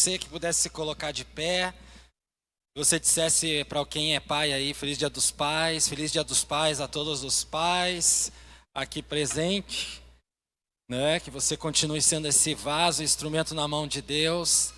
você que pudesse se colocar de pé. Você dissesse para quem é pai aí, feliz dia dos pais a todos os pais aqui presentes, né? Que você continue sendo esse vaso, instrumento na mão de Deus.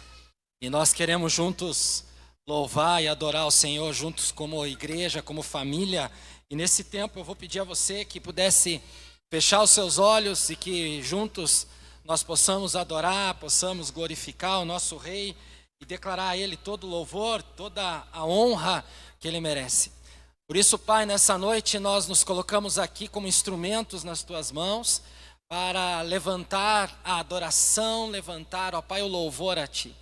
E nós queremos juntos louvar e adorar o Senhor, juntos como igreja, como família. E nesse tempo eu vou pedir a você que pudesse fechar os seus olhos e que juntos nós possamos adorar, possamos glorificar o nosso Rei e declarar a Ele todo o louvor, toda a honra que Ele merece. Por isso, Pai, nessa noite nós nos colocamos aqui como instrumentos nas Tuas mãos para levantar a adoração, levantar, ó Pai, o louvor a Ti.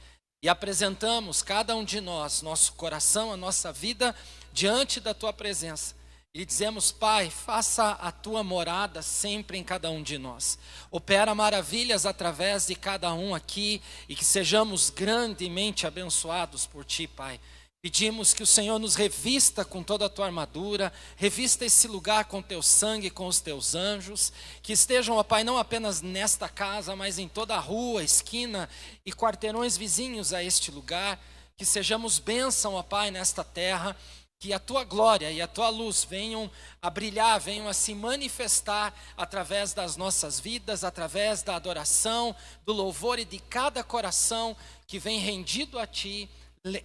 E apresentamos cada um de nós, nosso coração, a nossa vida diante da Tua presença. E dizemos, Pai, faça a Tua morada sempre em cada um de nós. Opera maravilhas através de cada um aqui e que sejamos grandemente abençoados por Ti, Pai. Pedimos que o Senhor nos revista com toda a Tua armadura, revista esse lugar com Teu sangue, com os Teus anjos, que estejam, ó Pai, não apenas nesta casa, mas em toda a rua, esquina e quarteirões vizinhos a este lugar, que sejamos bênção, ó Pai, nesta terra, que a Tua glória e a Tua luz venham a brilhar, venham a se manifestar através das nossas vidas, através da adoração, do louvor e de cada coração que vem rendido a Ti,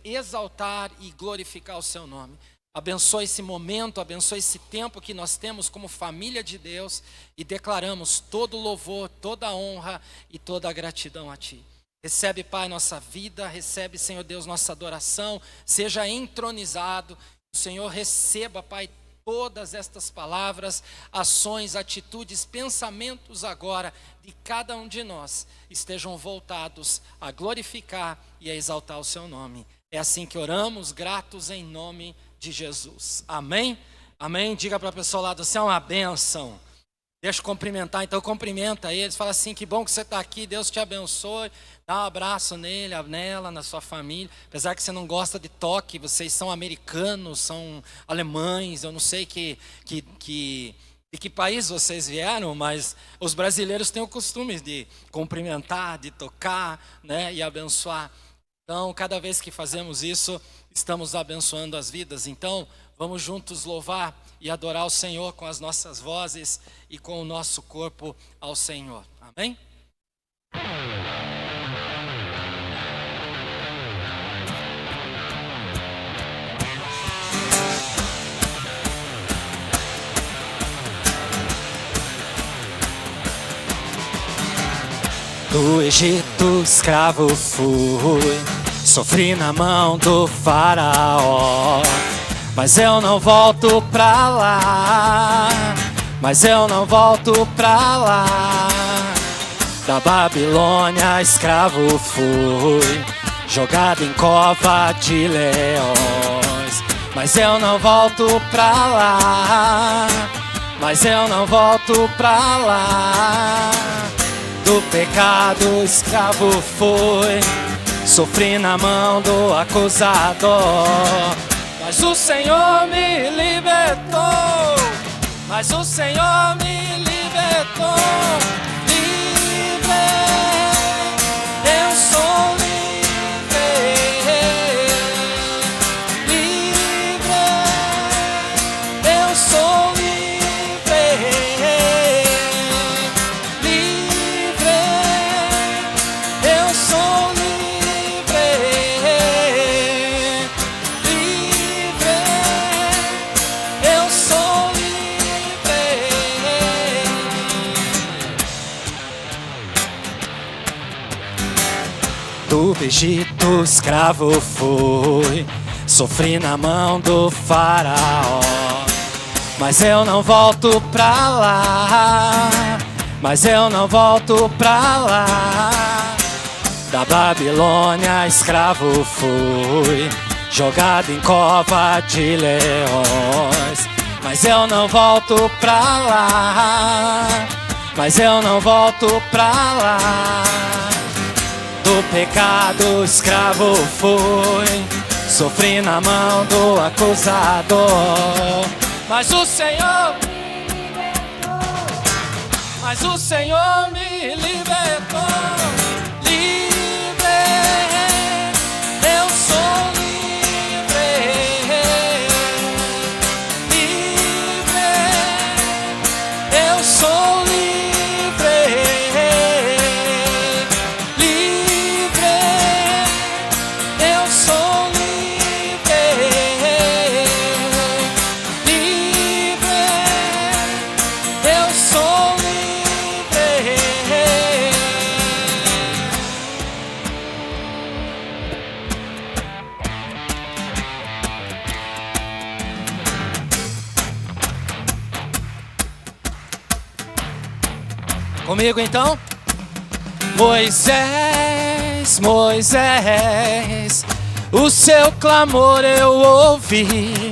exaltar e glorificar o Seu nome. Abençoe esse momento, abençoe esse tempo que nós temos como família de Deus e declaramos todo o louvor, toda a honra e toda a gratidão a Ti. Recebe, Pai, nossa vida, recebe, Senhor Deus, nossa adoração, seja entronizado. O Senhor receba, Pai, todas estas palavras, ações, atitudes, pensamentos agora de cada um de nós estejam voltados a glorificar e a exaltar o Seu nome. É assim que oramos, gratos em nome de Jesus. Amém? Amém? Diga para a pessoa lá, você é uma bênção. Deixa eu cumprimentar, então cumprimenta eles, fala assim, que bom que você está aqui, Deus te abençoe, dá um abraço nele, nela, na sua família, apesar que você não gosta de toque, vocês são americanos, são alemães, eu não sei de que país vocês vieram, mas os brasileiros têm o costume de cumprimentar, de tocar, né, e abençoar. Então, cada vez que fazemos isso, estamos abençoando as vidas. Então, vamos juntos louvar e adorar o Senhor com as nossas vozes e com o nosso corpo ao Senhor. Amém? Do Egito escravo fui, sofri na mão do faraó. Mas eu não volto pra lá, mas eu não volto pra lá. Da Babilônia escravo fui, jogado em cova de leões. Mas eu não volto pra lá, mas eu não volto pra lá. Do pecado escravo fui, sofri na mão do acusador. Mas o Senhor me libertou, mas o Senhor me libertou. Livre, eu sou livre. Livre, eu sou livre. Livre, eu sou livre. Do Egito escravo fui, sofri na mão do faraó. Mas eu não volto pra lá, mas eu não volto pra lá. Da Babilônia escravo fui, jogado em cova de leões. Mas eu não volto pra lá, mas eu não volto pra lá. Do pecado escravo fui, sofri na mão do acusador. Mas o Senhor me libertou, mas o Senhor me libertou. Livre, Comigo então? Moisés, Moisés, o seu clamor eu ouvi.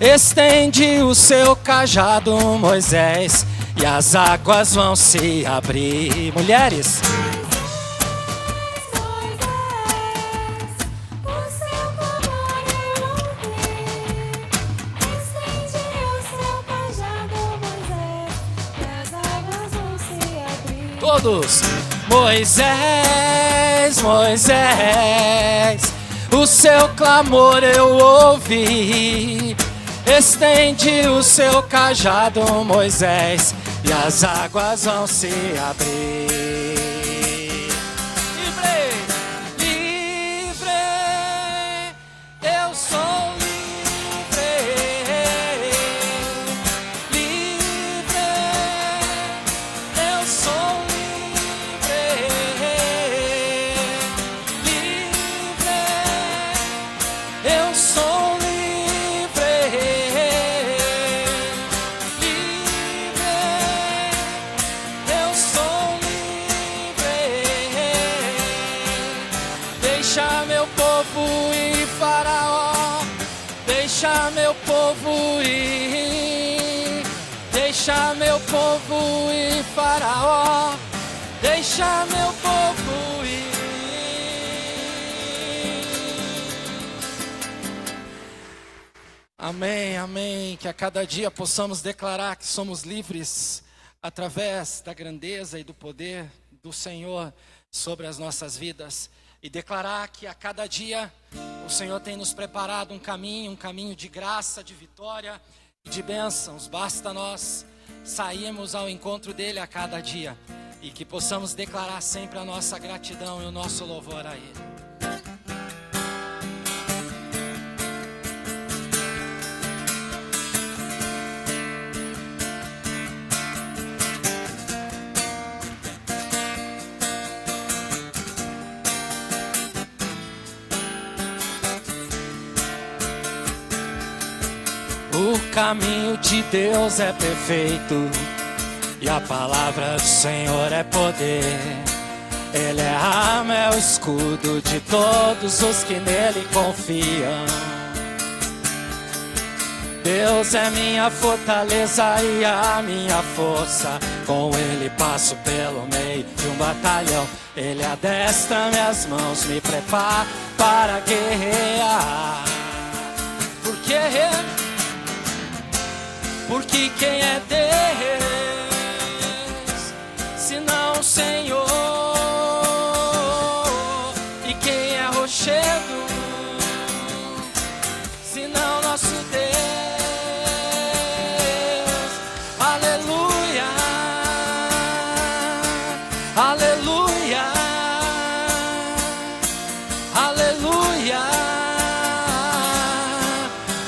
Estende o seu cajado, Moisés, e as águas vão se abrir. Mulheres. Todos. Moisés, Moisés, o seu clamor eu ouvi. Estende o seu cajado, Moisés, e as águas vão se abrir. Livre, livre, eu sou livre. Livre, eu sou livre. Livre, eu sou livre. Deixa meu povo ir, Faraó, deixa meu povo ir. Deixa meu povo ir, Faraó, deixa meu povo ir. Amém, amém. Que a cada dia possamos declarar que somos livres através da grandeza e do poder do Senhor sobre as nossas vidas. E declarar que a cada dia o Senhor tem nos preparado um caminho de graça, de vitória e de bênçãos. Basta nós sairmos ao encontro dele a cada dia e que possamos declarar sempre a nossa gratidão e o nosso louvor a ele. O caminho de Deus é perfeito e a palavra do Senhor é poder. Ele é arma, é o escudo de todos os que nele confiam. Deus é minha fortaleza e a minha força. Com ele passo pelo meio de um batalhão. Ele adestra minhas mãos, me prepara para guerrear. Porque quem é Deus, senão o Senhor? E quem é rochedo, senão nosso Deus? Aleluia, aleluia, aleluia.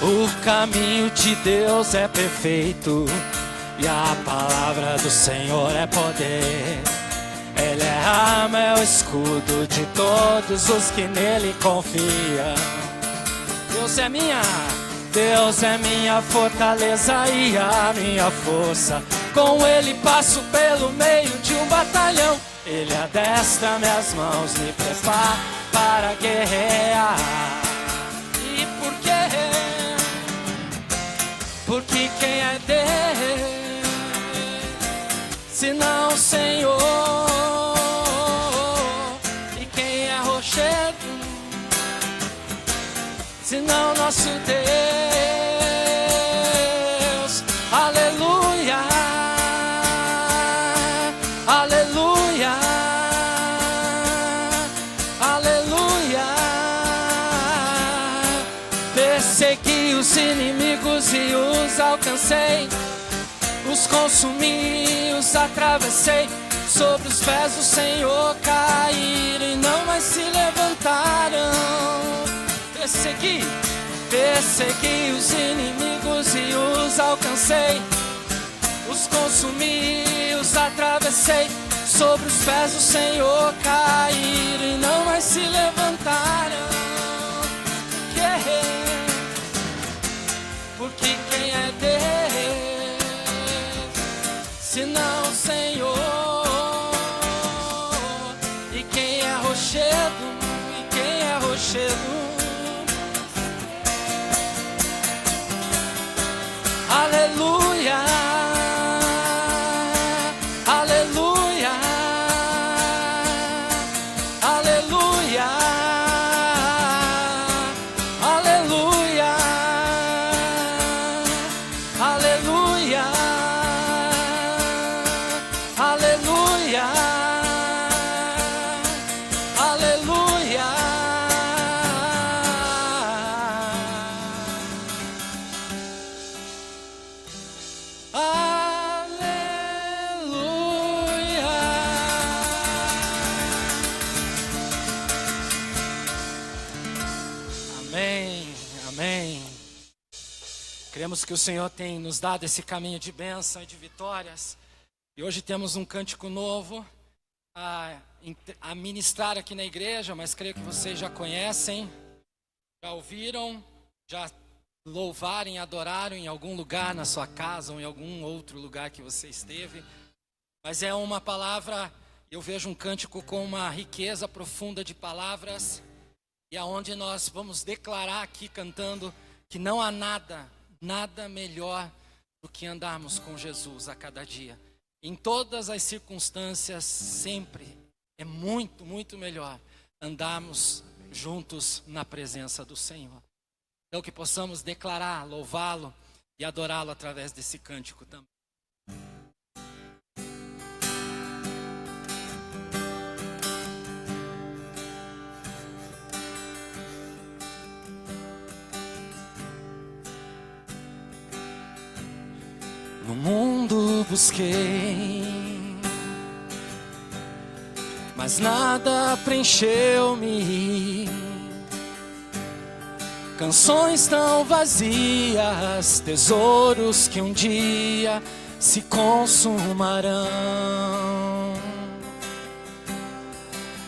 O caminho de Deus é perfeito e a palavra do Senhor é poder. Ele é a arma, é o escudo de todos os que nele confiam. Deus é minha fortaleza e a minha força. Com ele passo pelo meio de um batalhão. Ele adestra minhas mãos, me prepara para guerrear. E por quê? Porque quem é Deus, senão o Senhor? E quem é rochedo, senão nosso Deus? Aleluia, aleluia, aleluia. Persegui os inimigos e os alcancei, os consumi, os atravessei. Sobre os pés do Senhor caíram e não mais se levantaram. Persegui os inimigos e os alcancei, os consumi, os atravessei. Sobre os pés do Senhor caíram e não mais se levantaram. Porque quem é Deus, senão o Senhor? rochedo. Aleluia, aleluia, aleluia, aleluia, aleluia, aleluia, aleluia. Amém, amém. Cremos que o Senhor tem nos dado esse caminho de bênção e de vitórias. E hoje temos um cântico novo a ministrar aqui na igreja, mas creio que vocês já conhecem, já ouviram, já louvaram e adoraram em algum lugar na sua casa ou em algum outro lugar que você esteve. Mas é uma palavra, eu vejo um cântico com uma riqueza profunda de palavras, e aonde nós vamos declarar aqui cantando que não há nada melhor do que andarmos com Jesus a cada dia. Em todas as circunstâncias, sempre é muito, muito melhor andarmos juntos na presença do Senhor. Então que possamos declarar, louvá-lo e adorá-lo através desse cântico também. No mundo busquei, mas nada preencheu-me. Canções tão vazias, tesouros que um dia se consumarão.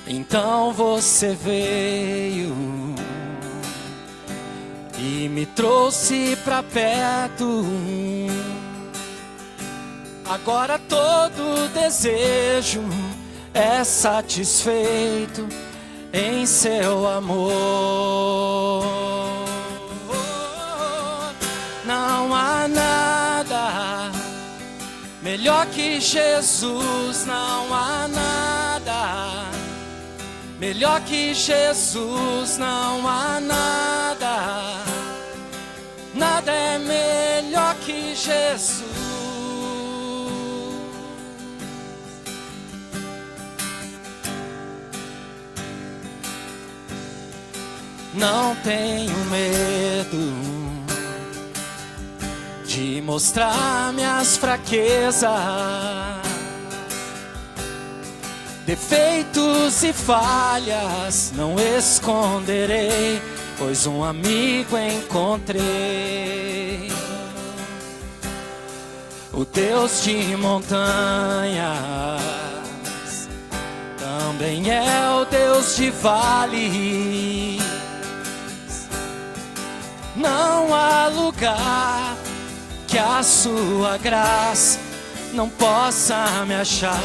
Então você veio e me trouxe pra perto. Agora todo desejo é satisfeito em seu amor. Não há nada melhor que Jesus, não há nada melhor que Jesus, não há nada, nada é melhor que Jesus. Não tenho medo de mostrar minhas fraquezas, defeitos e falhas não esconderei, pois um amigo encontrei. O Deus de montanhas também é o Deus de vales. Não há lugar que a sua graça não possa me achar.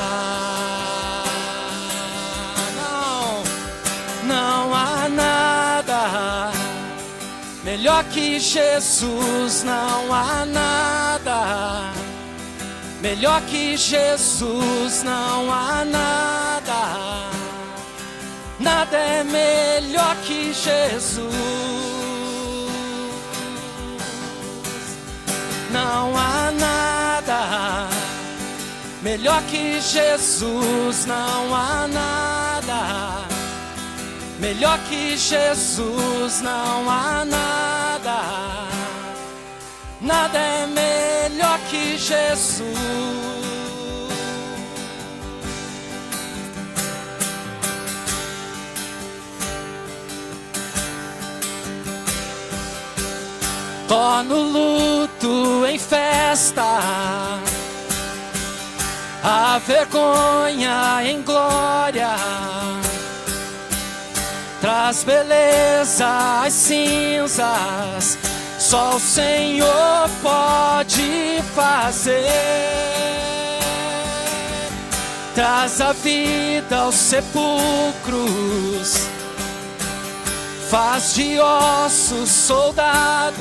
Não há nada melhor que Jesus, não há nada melhor que Jesus, não há nada, nada é melhor que Jesus. Não há nada melhor que Jesus, não há nada melhor que Jesus, não há nada, nada é melhor que Jesus. Torno luto em festa, a vergonha em glória, traz beleza às cinzas, só o Senhor pode fazer. Traz a vida aos sepulcros, Faz de ossos soldados,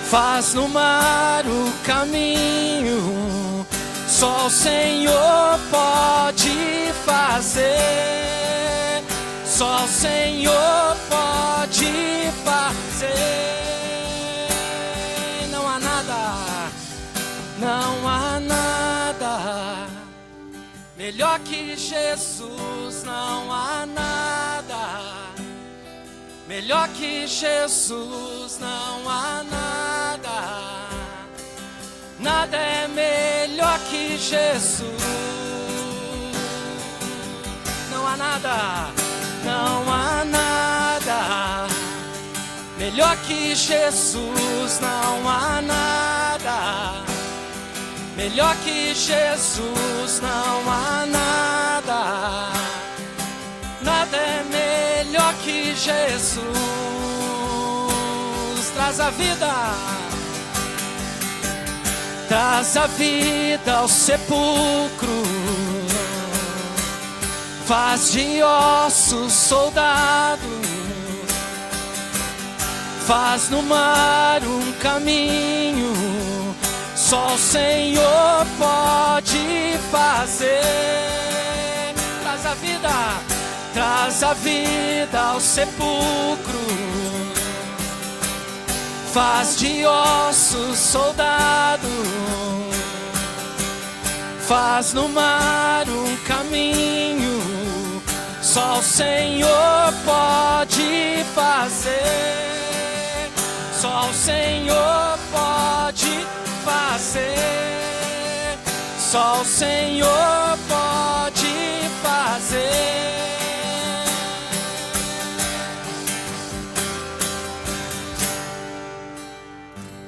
faz no mar o caminho. Só o Senhor pode fazer, só o Senhor pode fazer. Não há nada, não há nada melhor que Jesus, não há nada melhor que Jesus, não há nada. Nada é melhor que Jesus. Não há nada, não há nada melhor que Jesus, não há nada melhor que Jesus, não há nada. Nada é melhor que Jesus. Traz a vida, traz a vida ao sepulcro, faz de ossos soldados, faz no mar um caminho. Só o Senhor pode fazer. Traz a vida, traz a vida ao sepulcro, faz de ossos soldado, faz no mar um caminho. Só o Senhor pode fazer, só o Senhor pode fazer, só o Senhor pode fazer.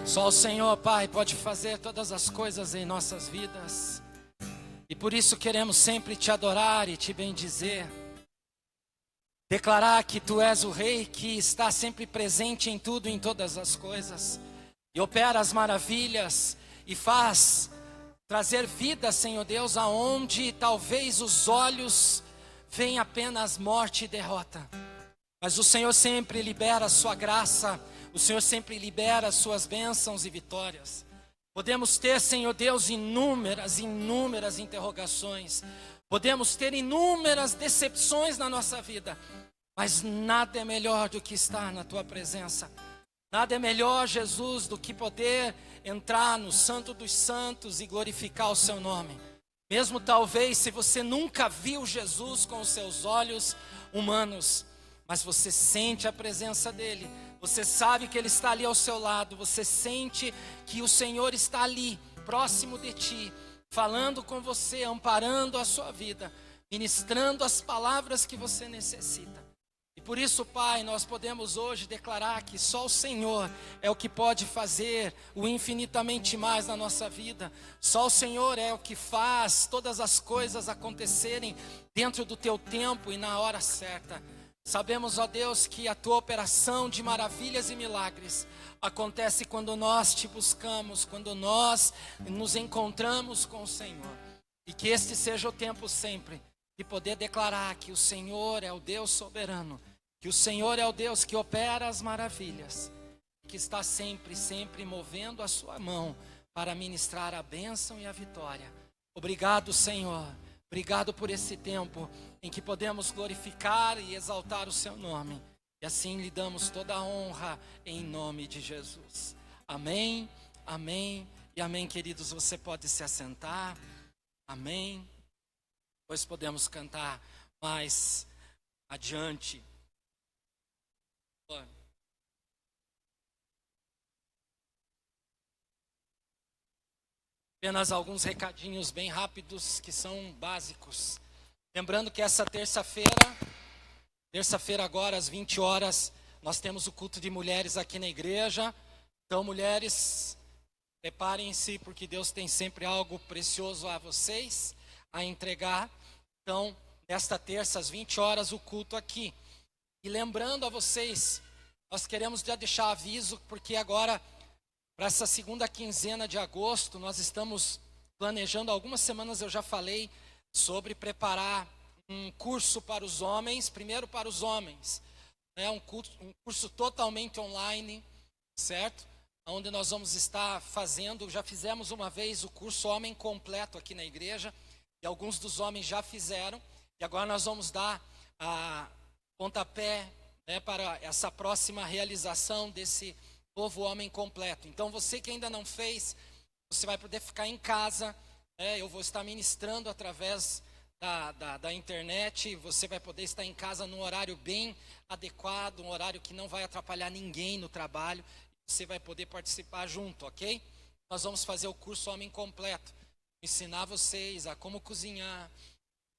Só o Senhor, Pai, pode fazer todas as coisas em nossas vidas. E por isso queremos sempre te adorar e te bendizer. Declarar que Tu és o Rei que está sempre presente em tudo e em todas as coisas. E opera as maravilhas e faz trazer vida, Senhor Deus, aonde talvez os olhos veem apenas morte e derrota. Mas o Senhor sempre libera a sua graça, o Senhor sempre libera as suas bênçãos e vitórias. Podemos ter, Senhor Deus, inúmeras interrogações. Podemos ter inúmeras decepções na nossa vida. Mas nada é melhor do que estar na Tua presença. Nada é melhor, Jesus, do que poder entrar no Santo dos Santos e glorificar o Seu nome. Mesmo talvez se você nunca viu Jesus com os seus olhos humanos, mas você sente a presença dEle. Você sabe que Ele está ali ao seu lado. Você sente que o Senhor está ali, próximo de ti, falando com você, amparando a sua vida, ministrando as palavras que você necessita. E por isso, Pai, nós podemos hoje declarar que só o Senhor é o que pode fazer o infinitamente mais na nossa vida. Só o Senhor é o que faz todas as coisas acontecerem dentro do Teu tempo e na hora certa. Sabemos, ó Deus, que a Tua operação de maravilhas e milagres acontece quando nós Te buscamos, quando nós nos encontramos com o Senhor. E que este seja o tempo sempre de poder declarar que o Senhor é o Deus soberano, que o Senhor é o Deus que opera as maravilhas, que está sempre, sempre movendo a sua mão para ministrar a bênção e a vitória. Obrigado, Senhor. Obrigado por esse tempo em que podemos glorificar e exaltar o Seu nome. E assim lhe damos toda a honra em nome de Jesus. Amém, amém e amém, queridos. Você pode se assentar. Amém. Depois podemos cantar mais adiante. Apenas alguns recadinhos bem rápidos que são básicos. Lembrando que essa terça-feira agora às 20 horas, nós temos o culto de mulheres aqui na igreja. Então, mulheres, preparem-se, porque Deus tem sempre algo precioso a vocês a entregar. Então, nesta terça às 20 horas, o culto aqui. E lembrando a vocês, nós queremos já deixar aviso, porque agora, para essa segunda quinzena de agosto, nós estamos planejando, algumas semanas eu já falei sobre preparar um curso para os homens, primeiro para os homens, né? Um curso totalmente online, certo? Onde nós vamos estar fazendo, já fizemos uma vez o curso Homem Completo aqui na igreja, e alguns dos homens já fizeram, e agora nós vamos dar a pontapé, né, para essa próxima realização desse novo Homem Completo. Então você que ainda não fez, você vai poder ficar em casa, né? Eu vou estar ministrando através da internet, você vai poder estar em casa num horário bem adequado, um horário que não vai atrapalhar ninguém no trabalho, você vai poder participar junto, ok? Nós vamos fazer o curso Homem Completo, ensinar vocês a como cozinhar,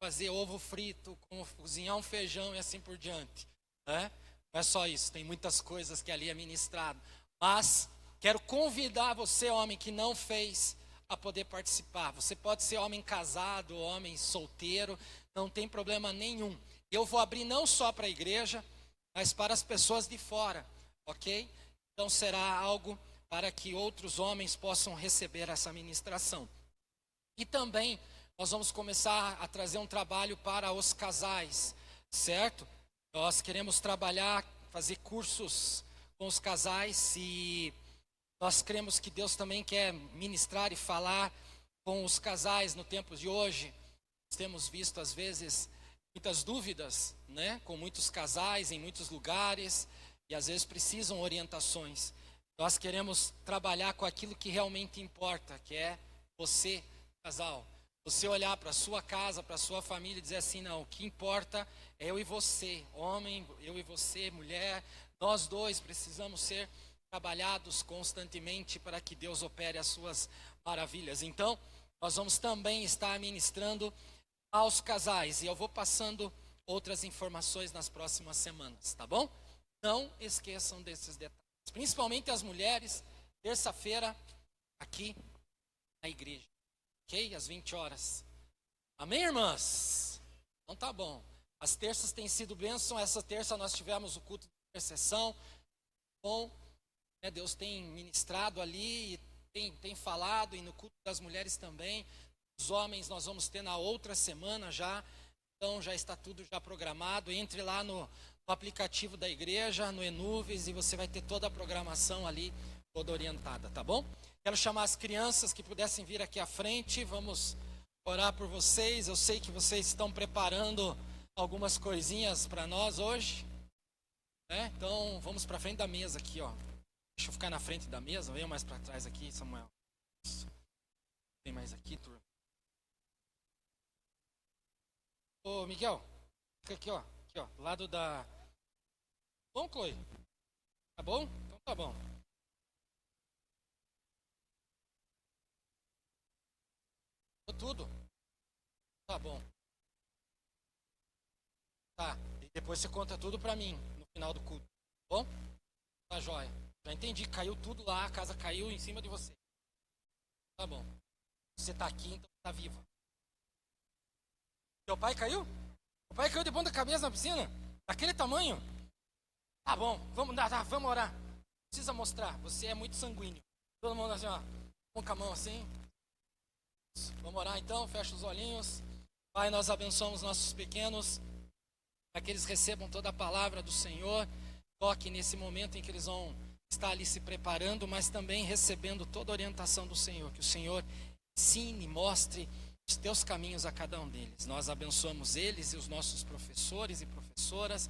fazer ovo frito, como cozinhar um feijão e assim por diante, né? Não é só isso, tem muitas coisas que ali é ministrado, mas quero convidar você, homem que não fez, a poder participar. Você pode ser homem casado, homem solteiro, não tem problema nenhum. Eu vou abrir não só para a igreja, mas para as pessoas de fora, ok? Então será algo para que outros homens possam receber essa ministração. E também nós vamos começar a trazer um trabalho para os casais, certo? Nós queremos trabalhar, fazer cursos com os casais e nós cremos que Deus também quer ministrar e falar com os casais no tempo de hoje. Nós temos visto às vezes muitas dúvidas, né, com muitos casais em muitos lugares e às vezes precisam orientações. Nós queremos trabalhar com aquilo que realmente importa, que é você, casal. Você olhar para a sua casa, para a sua família e dizer assim, não, o que importa é eu e você, homem, eu e você, mulher, nós dois precisamos ser trabalhados constantemente para que Deus opere as suas maravilhas. Então, nós vamos também estar ministrando aos casais e eu vou passando outras informações nas próximas semanas, tá bom? Não esqueçam desses detalhes, principalmente as mulheres, terça-feira aqui na igreja, ok? Às 20 horas. Amém, irmãs? Então tá bom. As terças têm sido bênção. Essa terça nós tivemos o culto de intercessão. Bom, né, Deus tem ministrado ali, tem falado, e no culto das mulheres também. Os homens nós vamos ter na outra semana já. Então já está tudo já programado. Entre lá no aplicativo da igreja, no Enuvens, e você vai ter toda a programação ali, toda orientada, tá bom? Quero chamar as crianças que pudessem vir aqui à frente, vamos orar por vocês. Eu sei que vocês estão preparando algumas coisinhas para nós hoje, né? Então vamos para frente da mesa aqui, ó. Deixa eu ficar na frente da mesa, venha mais para trás aqui, Samuel. Tem mais aqui, turma. Ô, Miguel, fica aqui, ó. Aqui, ó, do lado da... Bom, Chloe? Tá bom? Então tá bom. Tudo? Tá bom. Tá. E depois você conta tudo pra mim no final do culto. Tá bom? Tá jóia. Já entendi. Caiu tudo lá, a casa caiu em cima de você. Tá bom. Você tá aqui, então tá viva. Teu pai caiu? O pai caiu de ponta cabeça na piscina? Daquele tamanho? Tá bom. Vamos orar. Precisa mostrar. Você é muito sanguíneo. Todo mundo assim, ó. Com a mão assim. Vamos orar então, fecha os olhinhos. Pai, nós abençoamos nossos pequenos, para que eles recebam toda a palavra do Senhor. Toque nesse momento em que eles vão estar ali se preparando, mas também recebendo toda a orientação do Senhor. Que o Senhor ensine, mostre os teus caminhos a cada um deles. Nós abençoamos eles e os nossos professores e professoras,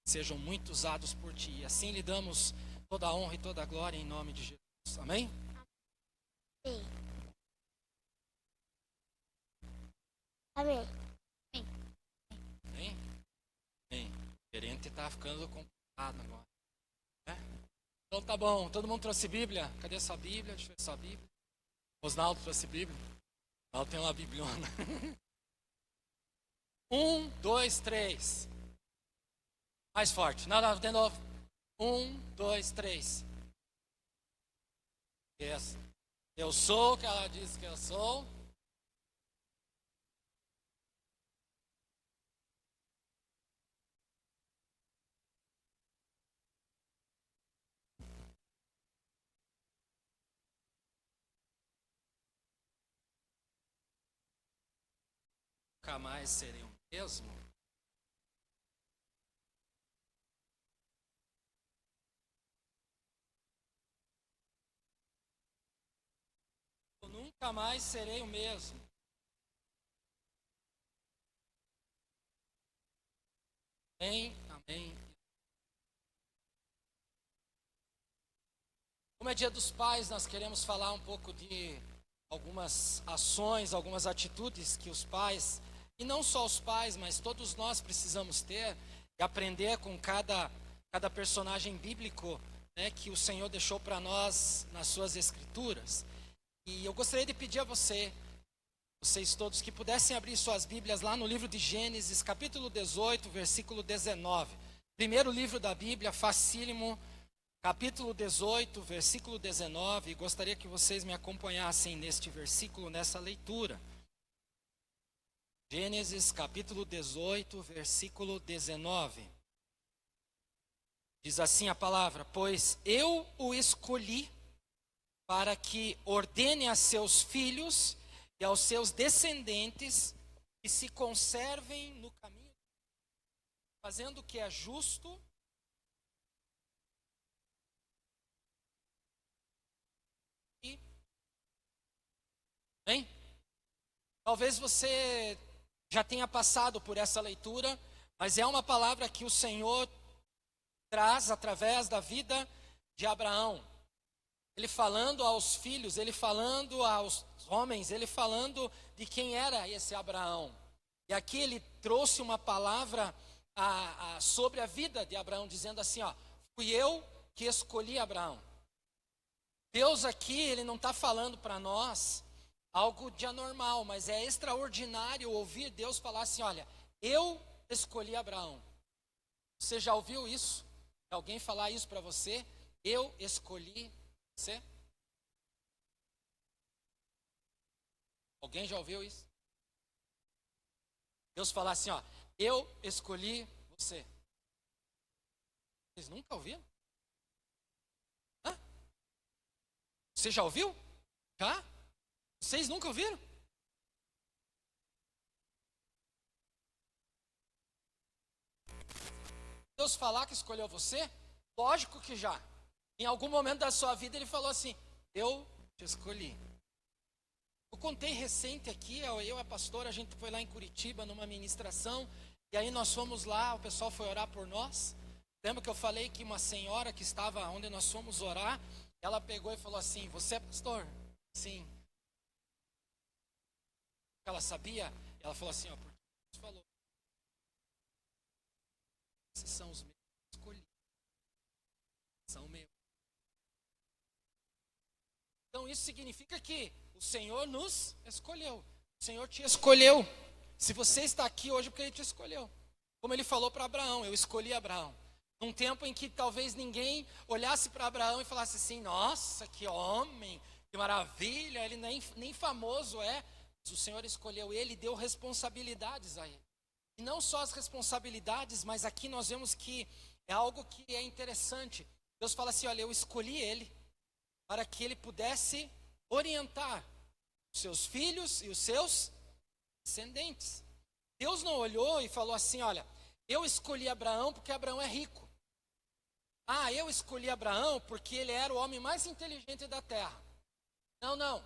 sejam muito usados por Ti. E assim lhe damos toda a honra e toda a glória em nome de Jesus. Amém? Sim. Amém. Bem? Bem, o gerente está ficando complicado agora. Né? Então tá bom, todo mundo trouxe Bíblia? Cadê sua Bíblia? Deixa eu ver sua Bíblia. Osnaldo trouxe Bíblia? Osnaldo tem uma bibliona. 1, 2, 3. Mais forte. Não, de novo. 1, 2, 3. Yes. Eu sou o que ela disse que eu sou. Nunca mais serei um mesmo. Eu nunca mais serei o mesmo. Amém, amém. Como é Dia dos Pais, nós queremos falar um pouco de algumas ações, algumas atitudes que os pais, e não só os pais, mas todos nós precisamos ter e aprender com cada personagem bíblico, né, que o Senhor deixou para nós nas suas escrituras. E eu gostaria de pedir a vocês todos, que pudessem abrir suas Bíblias lá no livro de Gênesis, capítulo 18, versículo 19. Primeiro livro da Bíblia, facílimo, capítulo 18, versículo 19. E gostaria que vocês me acompanhassem neste versículo, nessa leitura. Gênesis, capítulo 18, versículo 19. Diz assim a palavra: pois eu o escolhi para que ordene a seus filhos e aos seus descendentes que se conservem no caminho, fazendo o que é justo e bem. Talvez você já tenha passado por essa leitura, mas é uma palavra que o Senhor traz através da vida de Abraão. Ele falando aos filhos, ele falando aos homens, ele falando de quem era esse Abraão. E aqui ele trouxe uma palavra sobre a vida de Abraão, dizendo assim, fui eu que escolhi Abraão. Deus aqui, ele não está falando para nós algo de anormal, mas é extraordinário ouvir Deus falar assim, olha, eu escolhi Abraão. Você já ouviu isso? Alguém falar isso para você? Eu escolhi você? Alguém já ouviu isso? Deus falar assim, eu escolhi você. Vocês nunca ouviram? Hã? Você já ouviu? Já? Vocês nunca ouviram? Deus falar que escolheu você? Lógico que já. Em algum momento da sua vida ele falou assim, eu te escolhi. Eu contei recente aqui, eu e a pastora, a gente foi lá em Curitiba numa ministração, e aí nós fomos lá, o pessoal foi orar por nós. Lembra que eu falei que uma senhora que estava onde nós fomos orar, ela pegou e falou assim, você é pastor? Sim. Ela sabia? Ela falou assim, porque Deus falou. Esses são os meus escolhidos. São meus. Então isso significa que o Senhor nos escolheu. O Senhor te escolheu. Se você está aqui hoje, porque Ele te escolheu. Como Ele falou para Abraão, eu escolhi Abraão. Num tempo em que talvez ninguém olhasse para Abraão e falasse assim, nossa, que homem, que maravilha, ele nem famoso é. Mas o Senhor escolheu ele e deu responsabilidades a ele. E não só as responsabilidades, mas aqui nós vemos que é algo que é interessante. Deus fala assim, olha, eu escolhi ele para que ele pudesse orientar os seus filhos e os seus descendentes. Deus não olhou e falou assim, olha, eu escolhi Abraão porque Abraão é rico. Eu escolhi Abraão porque ele era o homem mais inteligente da terra. Não.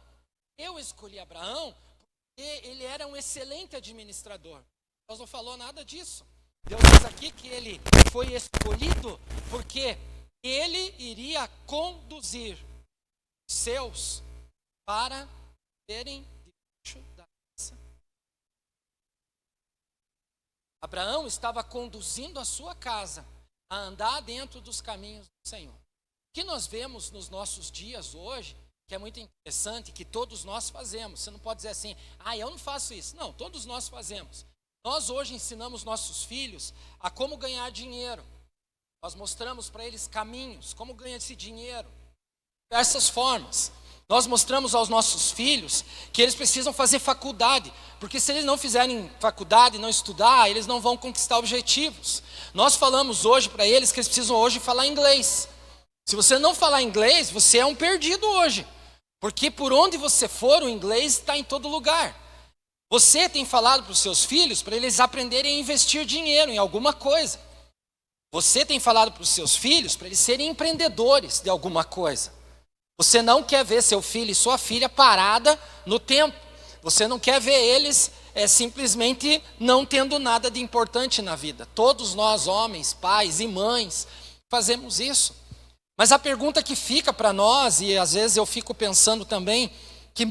Eu escolhi Abraão porque ele era um excelente administrador. Deus não falou nada disso. Deus diz aqui que ele foi escolhido porque ele iria conduzir seus para terem debaixo da graça. Abraão estava conduzindo a sua casa a andar dentro dos caminhos do Senhor. O que nós vemos nos nossos dias hoje, que é muito interessante, que todos nós fazemos. Você não pode dizer assim, eu não faço isso. Não, todos nós fazemos. Nós hoje ensinamos nossos filhos a como ganhar dinheiro. Nós mostramos para eles caminhos, como ganhar esse dinheiro, diversas formas. Nós mostramos aos nossos filhos que eles precisam fazer faculdade, porque se eles não fizerem faculdade, não estudar, eles não vão conquistar objetivos. Nós falamos hoje para eles que eles precisam hoje falar inglês. Se você não falar inglês, você é um perdido hoje, porque por onde você for, o inglês está em todo lugar. Você tem falado para os seus filhos para eles aprenderem a investir dinheiro em alguma coisa. Você tem falado para os seus filhos para eles serem empreendedores de alguma coisa. Você não quer ver seu filho e sua filha parada no tempo. Você não quer ver eles simplesmente não tendo nada de importante na vida. Todos nós, homens, pais e mães, fazemos isso. Mas a pergunta que fica para nós, e às vezes eu fico pensando também, que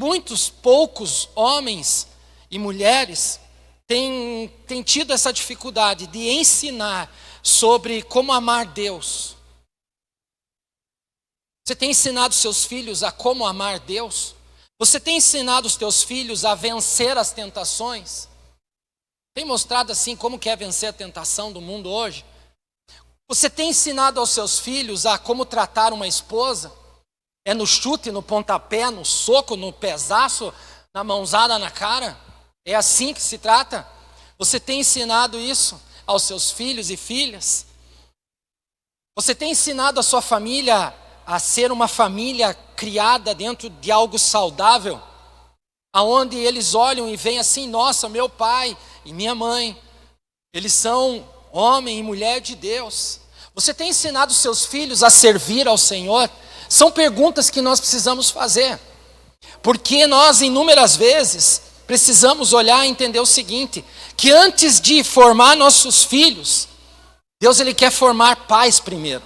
poucos homens e mulheres têm tido essa dificuldade de ensinar sobre como amar Deus. Você tem ensinado seus filhos a como amar Deus? Você tem ensinado os teus filhos a vencer as tentações? Tem mostrado assim como que é vencer a tentação do mundo hoje? Você tem ensinado aos seus filhos a como tratar uma esposa? É no chute, no pontapé, no soco, no pesaço, na mãozada na cara? É assim que se trata? Você tem ensinado isso aos seus filhos e filhas? Você tem ensinado a sua família a ser uma família criada dentro de algo saudável? Aonde eles olham e veem assim, nossa, meu pai e minha mãe, eles são homem e mulher de Deus. Você tem ensinado seus filhos a servir ao Senhor? São perguntas que nós precisamos fazer. Porque nós, inúmeras vezes, precisamos olhar e entender o seguinte, que antes de formar nossos filhos, Deus ele quer formar pais primeiro.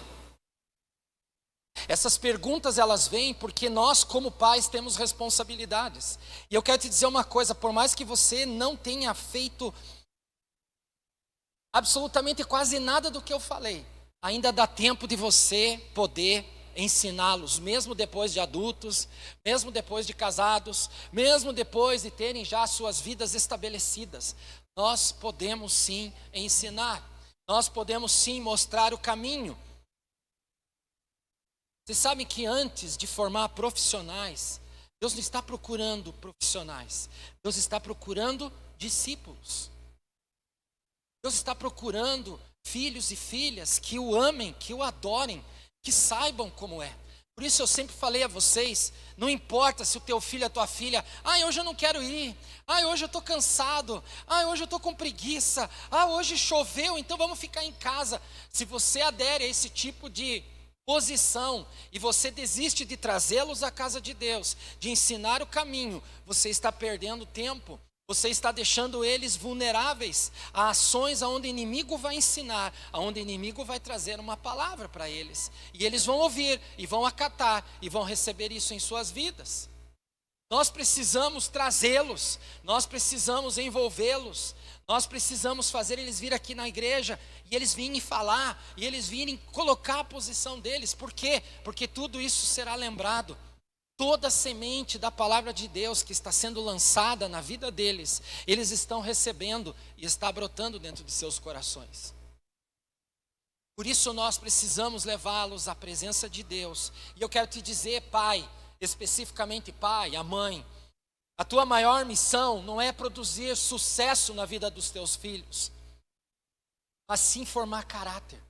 Essas perguntas elas vêm porque nós como pais temos responsabilidades. E eu quero te dizer uma coisa, por mais que você não tenha feito absolutamente quase nada do que eu falei, ainda dá tempo de você poder ensiná-los, mesmo depois de adultos, mesmo depois de casados, mesmo depois de terem já suas vidas estabelecidas. Nós podemos sim ensinar, nós podemos sim mostrar o caminho. Vocês sabem que antes de formar profissionais, Deus não está procurando profissionais, Deus está procurando discípulos. Deus está procurando filhos e filhas que o amem, que o adorem, que saibam como é. Por isso eu sempre falei a vocês, não importa se o teu filho, a tua filha, hoje eu não quero ir, hoje eu estou cansado, hoje eu estou com preguiça, hoje choveu, então vamos ficar em casa. Se você adere a esse tipo de posição e você desiste de trazê-los à casa de Deus, de ensinar o caminho, você está perdendo tempo. Você está deixando eles vulneráveis a ações onde o inimigo vai ensinar, onde o inimigo vai trazer uma palavra para eles. E eles vão ouvir, e vão acatar, e vão receber isso em suas vidas. Nós precisamos trazê-los, nós precisamos envolvê-los, nós precisamos fazer eles vir aqui na igreja, e eles virem falar, e eles virem colocar a posição deles. Por quê? Porque tudo isso será lembrado. Toda a semente da palavra de Deus que está sendo lançada na vida deles, eles estão recebendo e está brotando dentro de seus corações. Por isso nós precisamos levá-los à presença de Deus. E eu quero te dizer, pai, especificamente pai, a mãe, a tua maior missão não é produzir sucesso na vida dos teus filhos, mas sim formar caráter.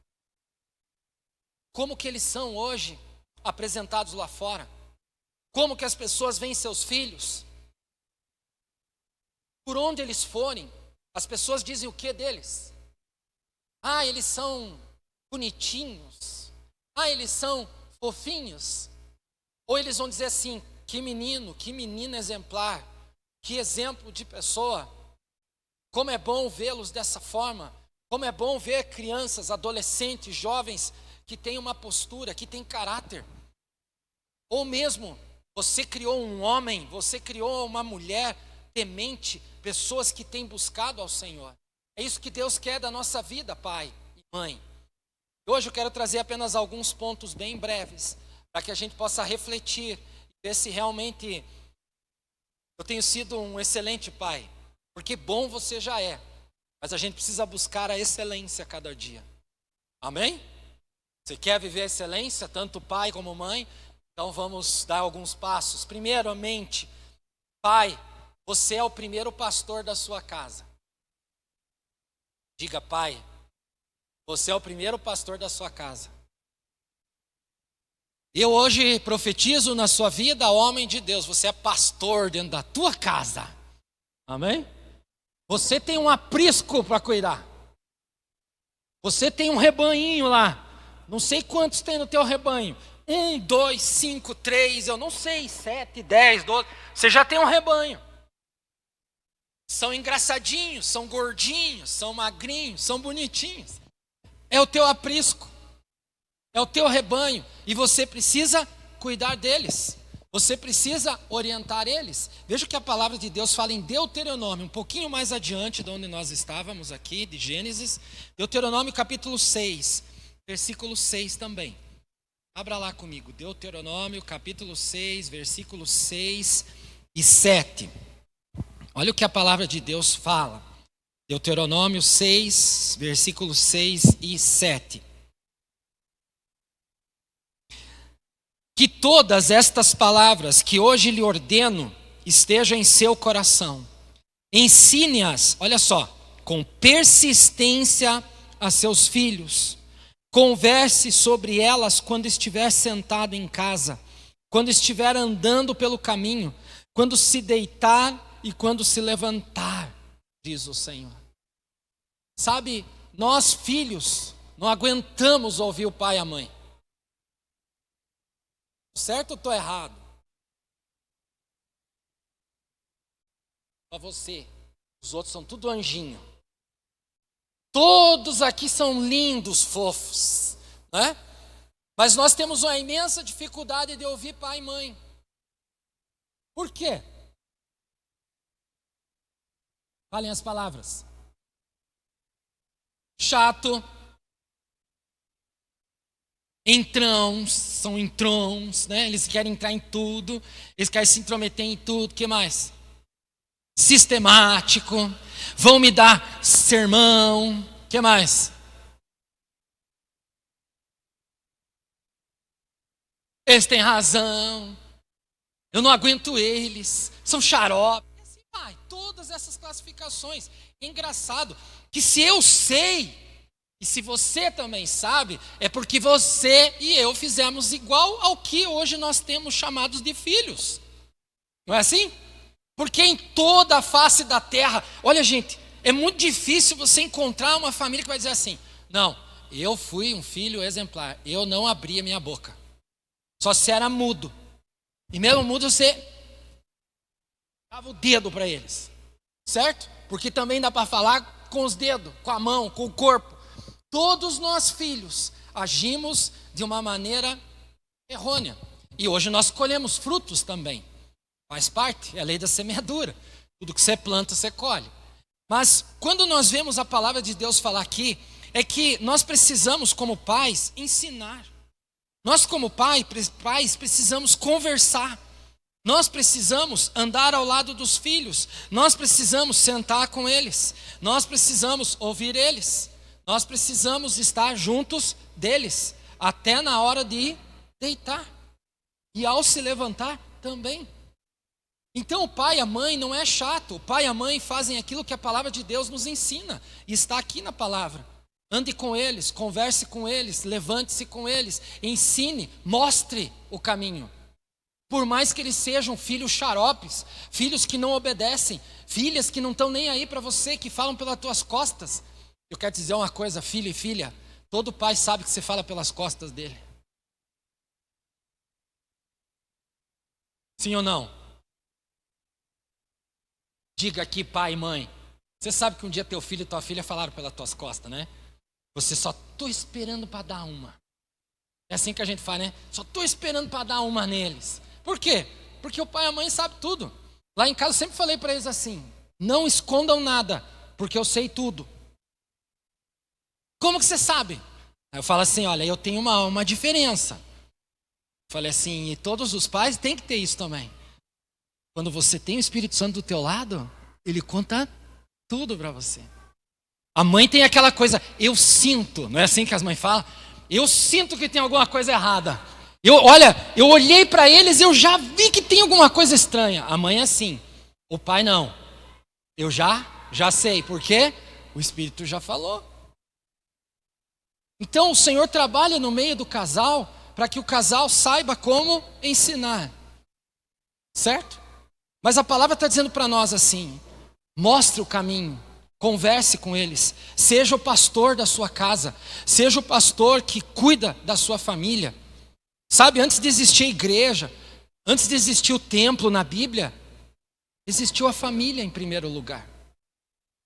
Como que eles são hoje apresentados lá fora? Como que as pessoas veem seus filhos? Por onde eles forem, as pessoas dizem o que deles? Eles são bonitinhos. Eles são fofinhos. Ou eles vão dizer assim, que menino, que menina exemplar, que exemplo de pessoa. Como é bom vê-los dessa forma. Como é bom ver crianças, adolescentes, jovens que têm uma postura, que têm caráter. Ou mesmo você criou um homem, você criou uma mulher temente, pessoas que têm buscado ao Senhor. É isso que Deus quer da nossa vida, pai e mãe. Hoje eu quero trazer apenas alguns pontos bem breves, para que a gente possa refletir e ver se realmente eu tenho sido um excelente pai. Porque bom você já é, mas a gente precisa buscar a excelência cada dia. Amém? Você quer viver a excelência, tanto pai como mãe? Então vamos dar alguns passos. Primeiramente, pai, você é o primeiro pastor da sua casa. Diga, pai, você é o primeiro pastor da sua casa. Eu hoje profetizo na sua vida, homem de Deus, você é pastor dentro da tua casa. Amém? Você tem um aprisco para cuidar. Você tem um rebanhinho lá. Não sei quantos tem no teu rebanho. 1, 2, 5, 3, eu não sei, 7, 10, 12. Você já tem um rebanho. São engraçadinhos, são gordinhos, são magrinhos, são bonitinhos. É o teu aprisco. É o teu rebanho. E você precisa cuidar deles. Você precisa orientar eles. Veja o que a palavra de Deus fala em Deuteronômio, um pouquinho mais adiante de onde nós estávamos aqui, de Gênesis. Deuteronômio capítulo 6, versículo 6 também. Abra lá comigo, Deuteronômio capítulo 6, versículos 6 e 7. Olha o que a palavra de Deus fala. Deuteronômio 6, versículos 6 e 7. Que todas estas palavras que hoje lhe ordeno estejam em seu coração. Ensine-as, olha só, com persistência a seus filhos. Converse sobre elas quando estiver sentado em casa, quando estiver andando pelo caminho, quando se deitar e quando se levantar, diz o Senhor. Sabe, nós filhos não aguentamos ouvir o pai e a mãe. Certo ou estou errado? Só você. Os outros são tudo anjinho. Todos aqui são lindos, fofos, né? Mas nós temos uma imensa dificuldade de ouvir pai e mãe. Por quê? Falem as palavras. Chato. Entrões, são entrões, né? Eles querem entrar em tudo, eles querem se intrometer em tudo, o que mais? Sistemático, vão me dar sermão, o que mais? Eles têm razão, eu não aguento eles, são xarope, e assim vai, todas essas classificações. É engraçado que se eu sei, e se você também sabe, é porque você e eu fizemos igual ao que hoje nós temos chamados de filhos. Não é assim? Porque em toda a face da terra, olha gente, é muito difícil você encontrar uma família que vai dizer assim, não, eu fui um filho exemplar, eu não abria minha boca. Só se era mudo. E mesmo mudo você dava o dedo para eles. Certo? Porque também dá para falar com os dedos, com a mão, com o corpo. Todos nós filhos agimos de uma maneira errônea. E hoje nós colhemos frutos também. Faz parte, é a lei da semeadura. Tudo que você planta, você colhe. Mas quando nós vemos a palavra de Deus falar aqui, é que nós precisamos, como pais, ensinar. Nós, como pais, precisamos conversar. Nós precisamos andar ao lado dos filhos. Nós precisamos sentar com eles. Nós precisamos ouvir eles. Nós precisamos estar juntos deles, até na hora de deitar. E ao se levantar também. Então o pai e a mãe não é chato. O pai e a mãe fazem aquilo que a palavra de Deus nos ensina. E está aqui na palavra. Ande com eles, converse com eles, levante-se com eles, ensine, mostre o caminho. Por mais que eles sejam filhos xaropes, filhos que não obedecem, filhas que não estão nem aí para você, que falam pelas tuas costas. Eu quero te dizer uma coisa, filho e filha, todo pai sabe que você fala pelas costas dele. Sim ou não? Diga aqui, pai e mãe. Você sabe que um dia teu filho e tua filha falaram pelas tuas costas, né? Você só estou esperando para dar uma. É assim que a gente fala, né? Só estou esperando para dar uma neles. Por quê? Porque o pai e a mãe sabem tudo. Lá em casa eu sempre falei para eles assim, não escondam nada, porque eu sei tudo. Como que você sabe? Aí eu falo assim, olha, eu tenho uma diferença. Eu falei assim, e todos os pais têm que ter isso também. Quando você tem o Espírito Santo do teu lado, ele conta tudo para você. A mãe tem aquela coisa, eu sinto, não é assim que as mães falam? Eu sinto que tem alguma coisa errada. Eu olhei para eles e eu já vi que tem alguma coisa estranha. A mãe é assim, o pai não. Eu já sei, por quê? O Espírito já falou. Então o Senhor trabalha no meio do casal para que o casal saiba como ensinar. Certo? Mas a palavra está dizendo para nós assim, Mostre o caminho. Converse com eles. Seja o pastor da sua casa. Seja o pastor que cuida da sua família. Sabe, antes de existir a igreja, antes de existir o templo na Bíblia, existiu a família em primeiro lugar.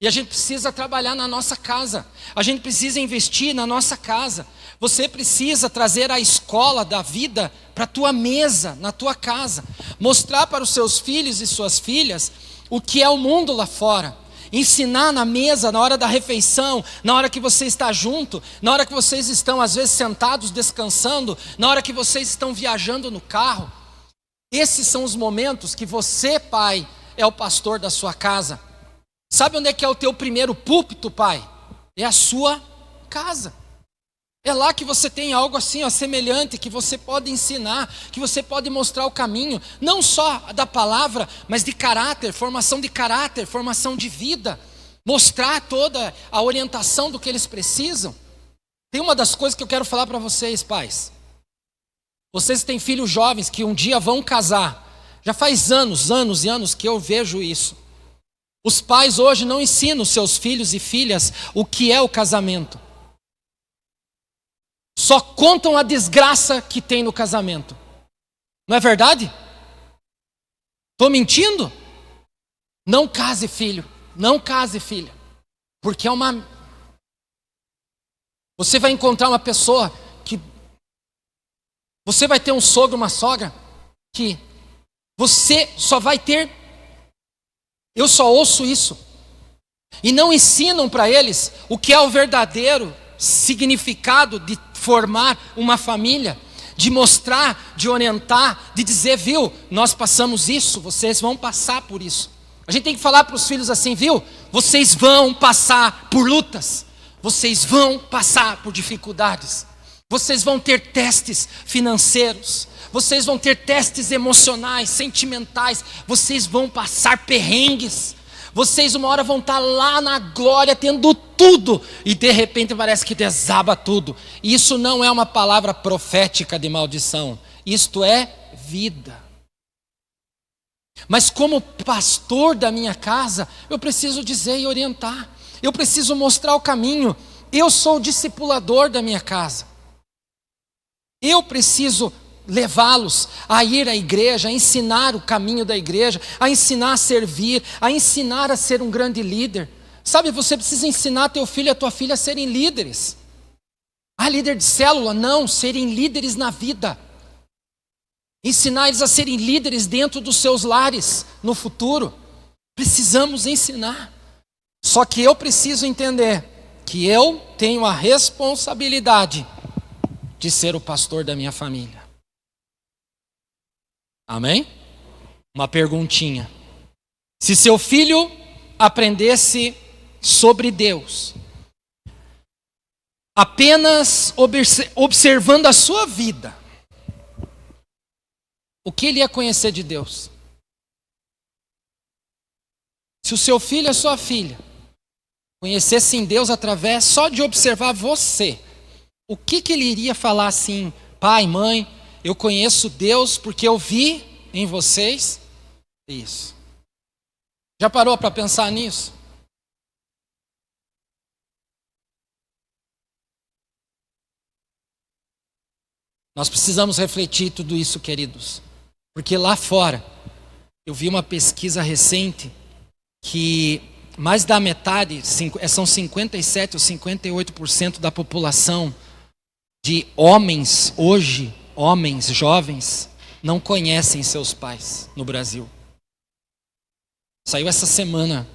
E a gente precisa trabalhar na nossa casa. A gente precisa investir na nossa casa. Você precisa trazer a escola da vida para a tua mesa, na tua casa. Mostrar para os seus filhos e suas filhas o que é o mundo lá fora. Ensinar na mesa, na hora da refeição, na hora que você está junto, na hora que vocês estão às vezes sentados descansando, na hora que vocês estão viajando no carro. Esses são os momentos que você, pai, é o pastor da sua casa. Sabe onde é que é o teu primeiro púlpito, pai? É a sua casa. É lá que você tem algo assim, ó, semelhante, que você pode ensinar, que você pode mostrar o caminho, não só da palavra, mas de caráter, formação de vida, mostrar toda a orientação do que eles precisam. Tem uma das coisas que eu quero falar para vocês, pais. Vocês têm filhos jovens que um dia vão casar. Já faz anos e anos que eu vejo isso. Os pais hoje não ensinam seus filhos e filhas o que é o casamento. Só contam a desgraça que tem no casamento. Não é verdade? Estou mentindo? Não case, filho. Não case, filha. Porque você vai encontrar uma pessoa que... Você vai ter um sogro, uma sogra, que você só vai ter... Eu só ouço isso. E não ensinam para eles o que é o verdadeiro significado de formar uma família, de mostrar, de orientar, de dizer, viu, nós passamos isso, vocês vão passar por isso. A gente tem que falar para os filhos assim, viu, vocês vão passar por lutas, vocês vão passar por dificuldades, vocês vão ter testes financeiros, vocês vão ter testes emocionais, sentimentais, vocês vão passar perrengues. Vocês uma hora vão estar lá na glória, tendo tudo, e de repente parece que desaba tudo. Isso não é uma palavra profética de maldição, isto é vida. Mas como pastor da minha casa, eu preciso dizer e orientar, eu preciso mostrar o caminho. Eu sou o discipulador da minha casa. Eu preciso levá-los a ir à igreja, a ensinar o caminho da igreja, a ensinar a servir, a ensinar a ser um grande líder. Sabe, você precisa ensinar teu filho e a tua filha a serem líderes. Ah, líder de célula? Não, serem líderes na vida. Ensinar eles a serem líderes dentro dos seus lares no futuro. Precisamos ensinar. Só que eu preciso entender que eu tenho a responsabilidade de ser o pastor da minha família. Amém? Uma perguntinha. Se seu filho aprendesse sobre Deus, apenas observando a sua vida, o que ele ia conhecer de Deus? Se o seu filho e a sua filha conhecessem Deus através só de observar você, o que ele iria falar assim, pai, mãe, eu conheço Deus porque eu vi em vocês isso. Já parou para pensar nisso? Nós precisamos refletir tudo isso, queridos. Porque lá fora, eu vi uma pesquisa recente que mais da metade, são 57 ou 58% da população de homens hoje, homens jovens, não conhecem seus pais no Brasil. Saiu essa semana,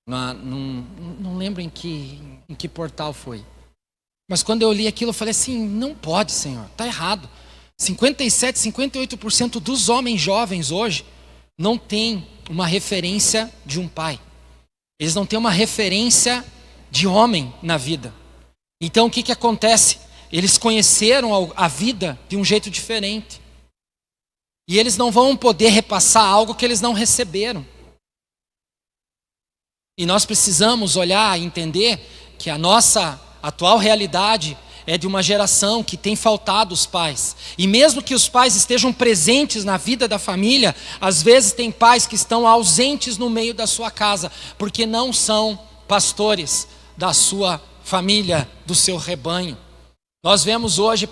não lembro em que portal foi. Mas quando eu li aquilo, eu falei assim, não pode, Senhor, está errado. 57, 58% dos homens jovens hoje não tem uma referência de um pai. Eles não têm uma referência de homem na vida. Então o que acontece? Eles conheceram a vida de um jeito diferente. E eles não vão poder repassar algo que eles não receberam. E nós precisamos olhar e entender que a nossa atual realidade é de uma geração que tem faltado os pais. E mesmo que os pais estejam presentes na vida da família, às vezes tem pais que estão ausentes no meio da sua casa, porque não são pastores da sua família, do seu rebanho. Nós vemos hoje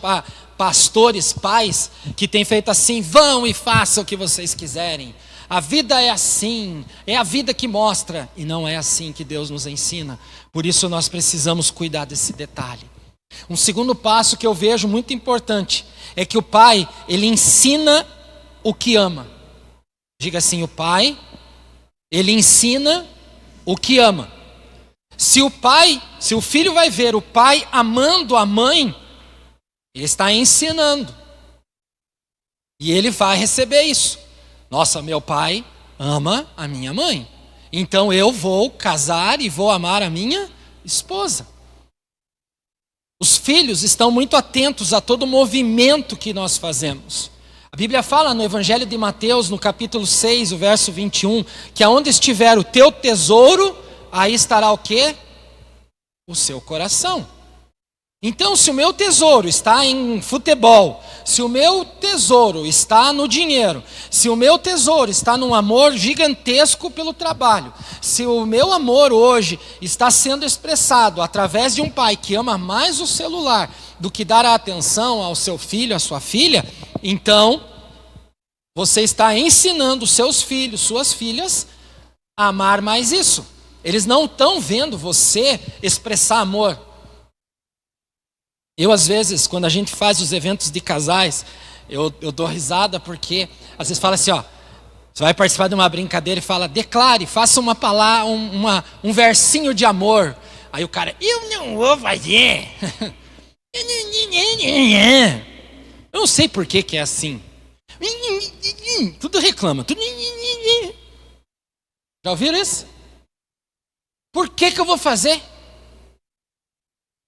pastores, pais, que têm feito assim: vão e façam o que vocês quiserem. A vida é assim, é a vida que mostra, e não é assim que Deus nos ensina. Por isso nós precisamos cuidar desse detalhe. Um segundo passo que eu vejo muito importante é que o pai, ele ensina o que ama. Diga assim: o pai, ele ensina o que ama. Se o filho vai ver o pai amando a mãe, ele está ensinando. E ele vai receber isso. Nossa, meu pai ama a minha mãe, então eu vou casar e vou amar a minha esposa. Os filhos estão muito atentos a todo movimento que nós fazemos. A Bíblia fala no Evangelho de Mateus, no capítulo 6, o verso 21, que aonde estiver o teu tesouro, aí estará o quê? O seu coração. Então, se o meu tesouro está em futebol, se o meu tesouro está no dinheiro, se o meu tesouro está num amor gigantesco pelo trabalho, se o meu amor hoje está sendo expressado através de um pai que ama mais o celular do que dar a atenção ao seu filho, à sua filha, então você está ensinando seus filhos, suas filhas, a amar mais isso. Eles não estão vendo você expressar amor. Eu, às vezes, quando a gente faz os eventos de casais, eu dou risada porque, às vezes, fala assim, ó, você vai participar de uma brincadeira e fala: declare, faça uma palavra, um versinho de amor. Aí o cara: eu não vou fazer. Eu não sei por que é assim. Tudo reclama. Já ouviram isso? Por que eu vou fazer?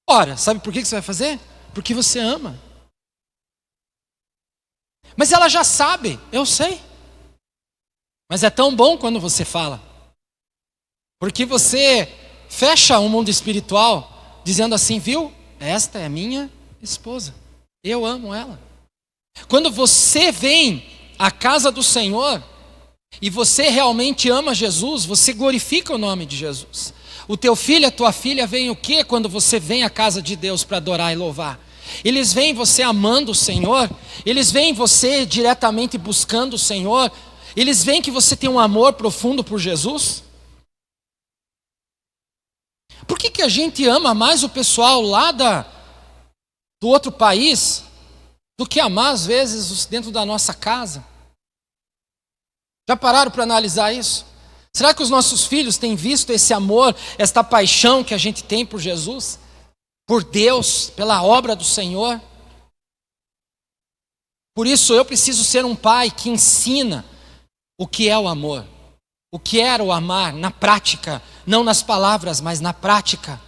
Ora, sabe por que você vai fazer? Porque você ama. Mas ela já sabe, eu sei. Mas é tão bom quando você fala. Porque você fecha o mundo espiritual dizendo assim: viu? Esta é a minha esposa. Eu amo ela. Quando você vem à casa do Senhor e você realmente ama Jesus, você glorifica o nome de Jesus. O teu filho, a tua filha veem o quê quando você vem à casa de Deus para adorar e louvar? Eles veem você amando o Senhor, eles veem você diretamente buscando o Senhor, eles veem que você tem um amor profundo por Jesus. Por que a gente ama mais o pessoal lá do outro país do que amar às vezes os dentro da nossa casa? Já pararam para analisar isso? Será que os nossos filhos têm visto esse amor, esta paixão que a gente tem por Jesus, por Deus, pela obra do Senhor? Por isso eu preciso ser um pai que ensina o que é o amor, o que é o amar na prática, não nas palavras, mas na prática.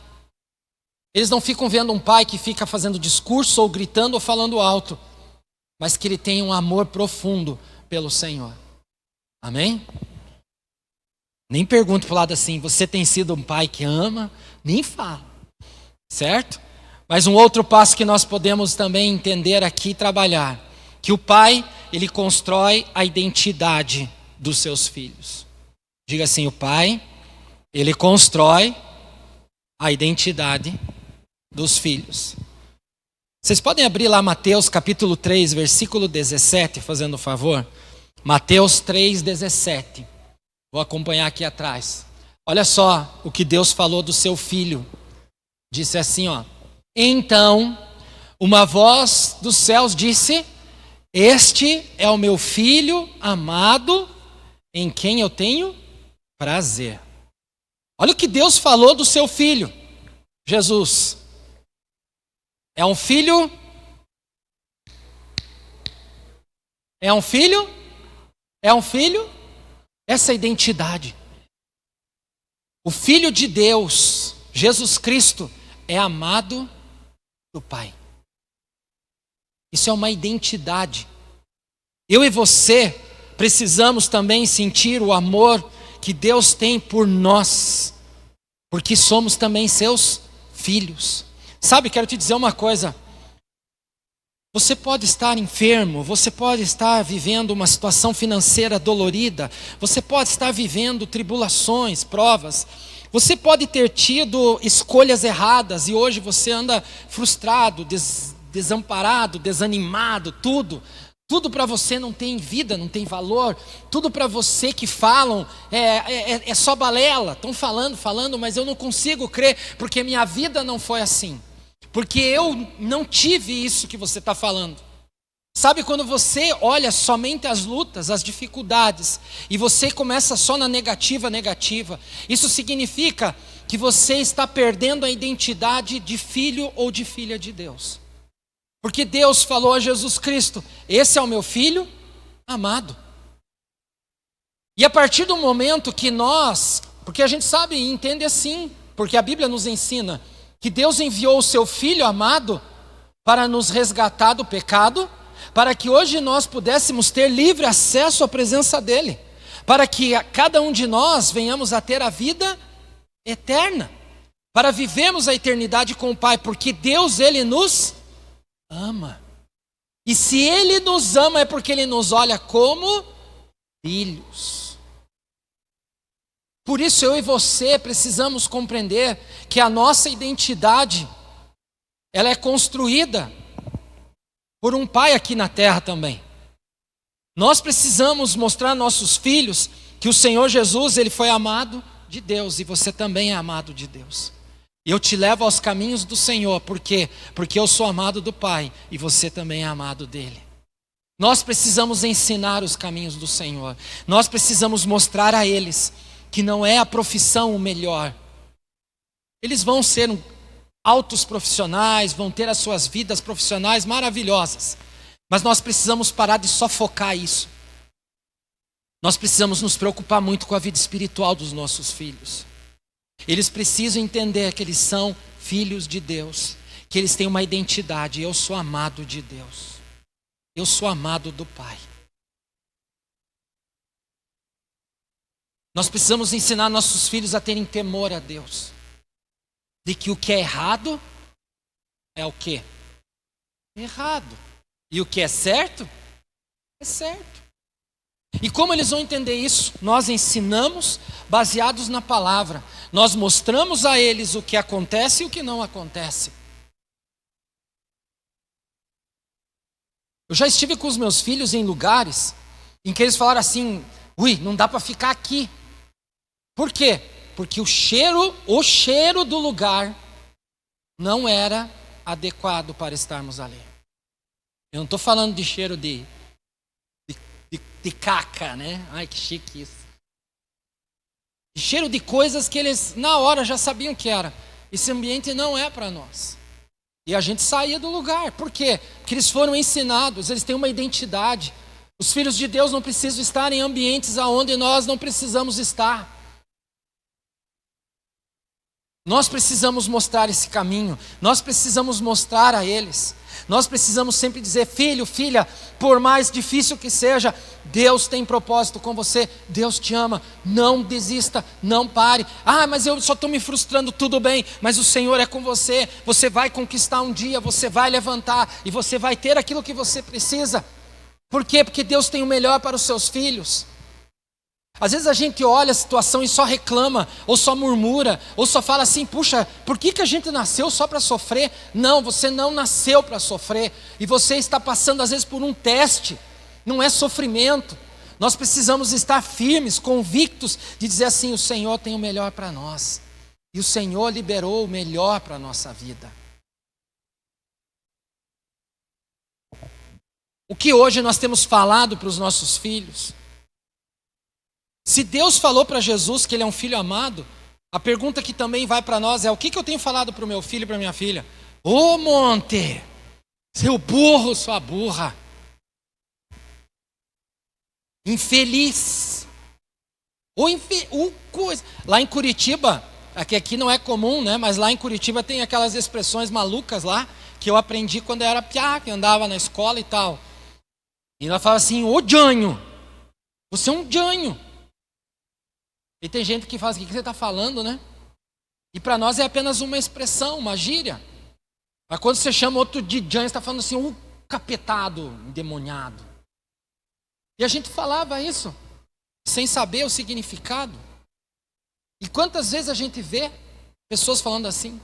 Eles não ficam vendo um pai que fica fazendo discurso ou gritando ou falando alto, mas que ele tem um amor profundo pelo Senhor. Amém? Nem pergunto para o lado assim: você tem sido um pai que ama? Nem fala, certo? Mas um outro passo que nós podemos também entender aqui e trabalhar, que o pai, ele constrói a identidade dos seus filhos. Diga assim: o pai, ele constrói a identidade dos filhos. Vocês podem abrir lá Mateus capítulo 3, versículo 17, fazendo um favor? Mateus 3, 17. Vou acompanhar aqui atrás. Olha só o que Deus falou do seu filho. Disse assim, ó: então, uma voz dos céus disse: este é o meu filho amado, em quem eu tenho prazer. Olha o que Deus falou do seu filho, Jesus. É um filho? É um filho? É um filho? Essa identidade. O Filho de Deus, Jesus Cristo, é amado do Pai. Isso é uma identidade. Eu e você precisamos também sentir o amor que Deus tem por nós, porque somos também seus filhos. Sabe, quero te dizer uma coisa. Você pode estar enfermo, você pode estar vivendo uma situação financeira dolorida, você pode estar vivendo tribulações, provas, você pode ter tido escolhas erradas e hoje você anda frustrado, desamparado, desanimado, tudo para você não tem vida, não tem valor, tudo para você que falam é só balela, estão falando, mas eu não consigo crer, porque minha vida não foi assim. Porque eu não tive isso que você está falando. Sabe quando você olha somente as lutas, as dificuldades, e você começa só na negativa, isso significa que você está perdendo a identidade de filho ou de filha de Deus. Porque Deus falou a Jesus Cristo, esse é o meu filho amado. E a partir do momento que nós, porque a gente sabe e entende assim, porque a Bíblia nos ensina, que Deus enviou o seu Filho amado para nos resgatar do pecado, para que hoje nós pudéssemos ter livre acesso à presença dEle, para que cada um de nós venhamos a ter a vida eterna, para vivermos a eternidade com o Pai, porque Deus, Ele nos ama. E se Ele nos ama é porque Ele nos olha como filhos. Por isso eu e você precisamos compreender que a nossa identidade, ela é construída por um pai aqui na terra também. Nós precisamos mostrar aos nossos filhos que o Senhor Jesus, Ele foi amado de Deus e você também é amado de Deus. E eu te levo aos caminhos do Senhor, por quê? Porque eu sou amado do Pai e você também é amado dEle. Nós precisamos ensinar os caminhos do Senhor, nós precisamos mostrar a eles que não é a profissão o melhor. Eles vão ser altos profissionais, vão ter as suas vidas profissionais maravilhosas. Mas nós precisamos parar de só focar isso. Nós precisamos nos preocupar muito com a vida espiritual dos nossos filhos. Eles precisam entender que eles são filhos de Deus, que eles têm uma identidade. Eu sou amado de Deus. Eu sou amado do Pai. Nós precisamos ensinar nossos filhos a terem temor a Deus. De que o que é errado é o quê? Errado. E o que é certo? É certo. E como eles vão entender isso? Nós ensinamos baseados na palavra. Nós mostramos a eles o que acontece e o que não acontece. Eu já estive com os meus filhos em lugares em que eles falaram assim, não dá para ficar aqui. Por quê? Porque o cheiro do lugar não era adequado para estarmos ali. Eu não estou falando de cheiro de caca, né? Ai, que chique isso. De cheiro de coisas que eles na hora já sabiam que era. Esse ambiente não é para nós. E a gente saía do lugar. Por quê? Porque eles foram ensinados, eles têm uma identidade. Os filhos de Deus não precisam estar em ambientes onde nós não precisamos estar. Nós precisamos mostrar esse caminho, nós precisamos mostrar a eles, nós precisamos sempre dizer, filho, filha, por mais difícil que seja, Deus tem propósito com você, Deus te ama, não desista, não pare. Mas eu só estou me frustrando, tudo bem, mas o Senhor é com você, você vai conquistar um dia, você vai levantar e você vai ter aquilo que você precisa. Por quê? Porque Deus tem o melhor para os seus filhos. Às vezes a gente olha a situação e só reclama, ou só murmura, ou só fala assim, puxa, por que a gente nasceu só para sofrer? Não, você não nasceu para sofrer, e você está passando às vezes por um teste, não é sofrimento. Nós precisamos estar firmes, convictos de dizer assim, o Senhor tem o melhor para nós, e o Senhor liberou o melhor para a nossa vida. O que hoje nós temos falado para os nossos filhos? Se Deus falou para Jesus que Ele é um filho amado, a pergunta que também vai para nós é, o que eu tenho falado para o meu filho e para a minha filha? Ô monte, seu burro, sua burra, infeliz, coisa. Lá em Curitiba, aqui não é comum, né? Mas lá em Curitiba tem aquelas expressões malucas lá, que eu aprendi quando eu era piá, que andava na escola e tal. E ela fala assim, ô janho, você é um janho. E tem gente que fala assim, o que você está falando, né? E para nós é apenas uma expressão, uma gíria. Mas quando você chama outro de Jan, você está falando assim, capetado, endemoniado. E a gente falava isso, sem saber o significado. E quantas vezes a gente vê pessoas falando assim?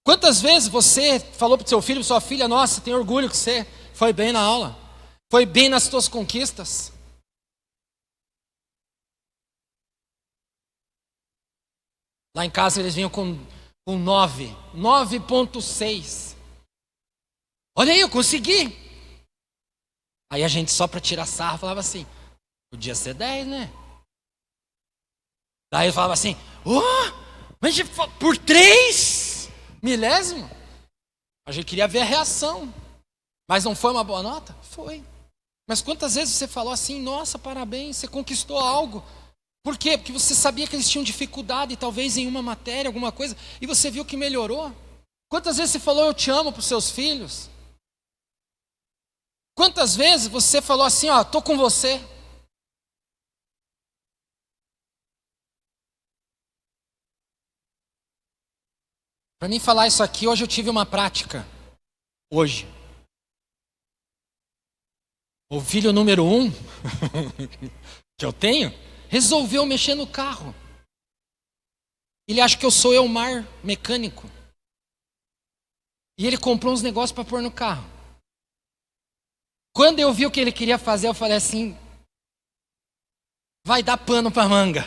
Quantas vezes você falou para o seu filho, para sua filha, nossa, tenho orgulho que você foi bem na aula, foi bem nas suas conquistas. Lá em casa eles vinham com 9,6. Olha aí, eu consegui. Aí a gente só para tirar sarro falava assim, podia ser 10, né? Daí eu falava assim, mas por 3 milésimo? A gente queria ver a reação. Mas não foi uma boa nota? Foi. Mas quantas vezes você falou assim, nossa, parabéns, você conquistou algo. Por quê? Porque você sabia que eles tinham dificuldade, talvez em uma matéria, alguma coisa, e você viu que melhorou. Quantas vezes você falou, eu te amo para os seus filhos? Quantas vezes você falou assim, tô com você? Para mim falar isso aqui, hoje eu tive uma prática. Hoje. O filho número 1 que eu tenho, resolveu mexer no carro. Ele acha que eu sou Elmar, mecânico. E ele comprou uns negócios para pôr no carro. Quando eu vi o que ele queria fazer, eu falei assim, vai dar pano para manga.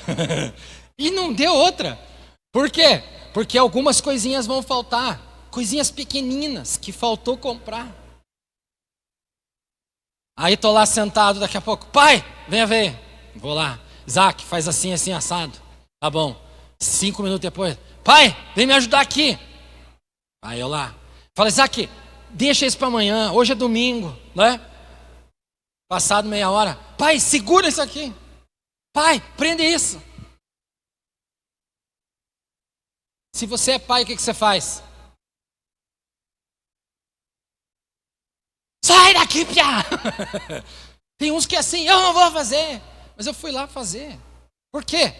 E não deu outra. Por quê? Porque algumas coisinhas vão faltar. Coisinhas pequeninas que faltou comprar. Aí tô lá sentado daqui a pouco. Pai, venha ver. Vou lá. Isaac, faz assim, assim, assado. Tá bom. 5 minutos depois. Pai, vem me ajudar aqui. Aí eu lá. Fala, Isaac, deixa isso para amanhã. Hoje é domingo, né? Passado meia hora. Pai, segura isso aqui. Pai, prende isso. Se você é pai, o que você faz? Sai daqui, piá! Tem uns que é assim, eu não vou fazer. Mas eu fui lá fazer. Por quê?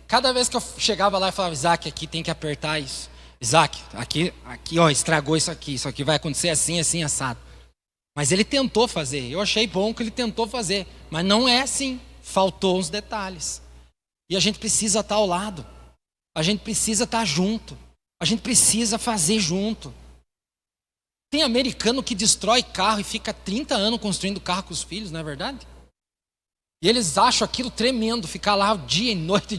Cada vez que eu chegava lá e falava, Isaac, aqui tem que apertar isso. Isaac, aqui, estragou isso aqui vai acontecer assim, assim, assado. Mas ele tentou fazer, eu achei bom que ele tentou fazer. Mas não é assim, faltou uns detalhes. E a gente precisa estar ao lado. A gente precisa estar junto. A gente precisa fazer junto. Tem americano que destrói carro e fica 30 anos construindo carro com os filhos, não é verdade? E eles acham aquilo tremendo, ficar lá dia e noite,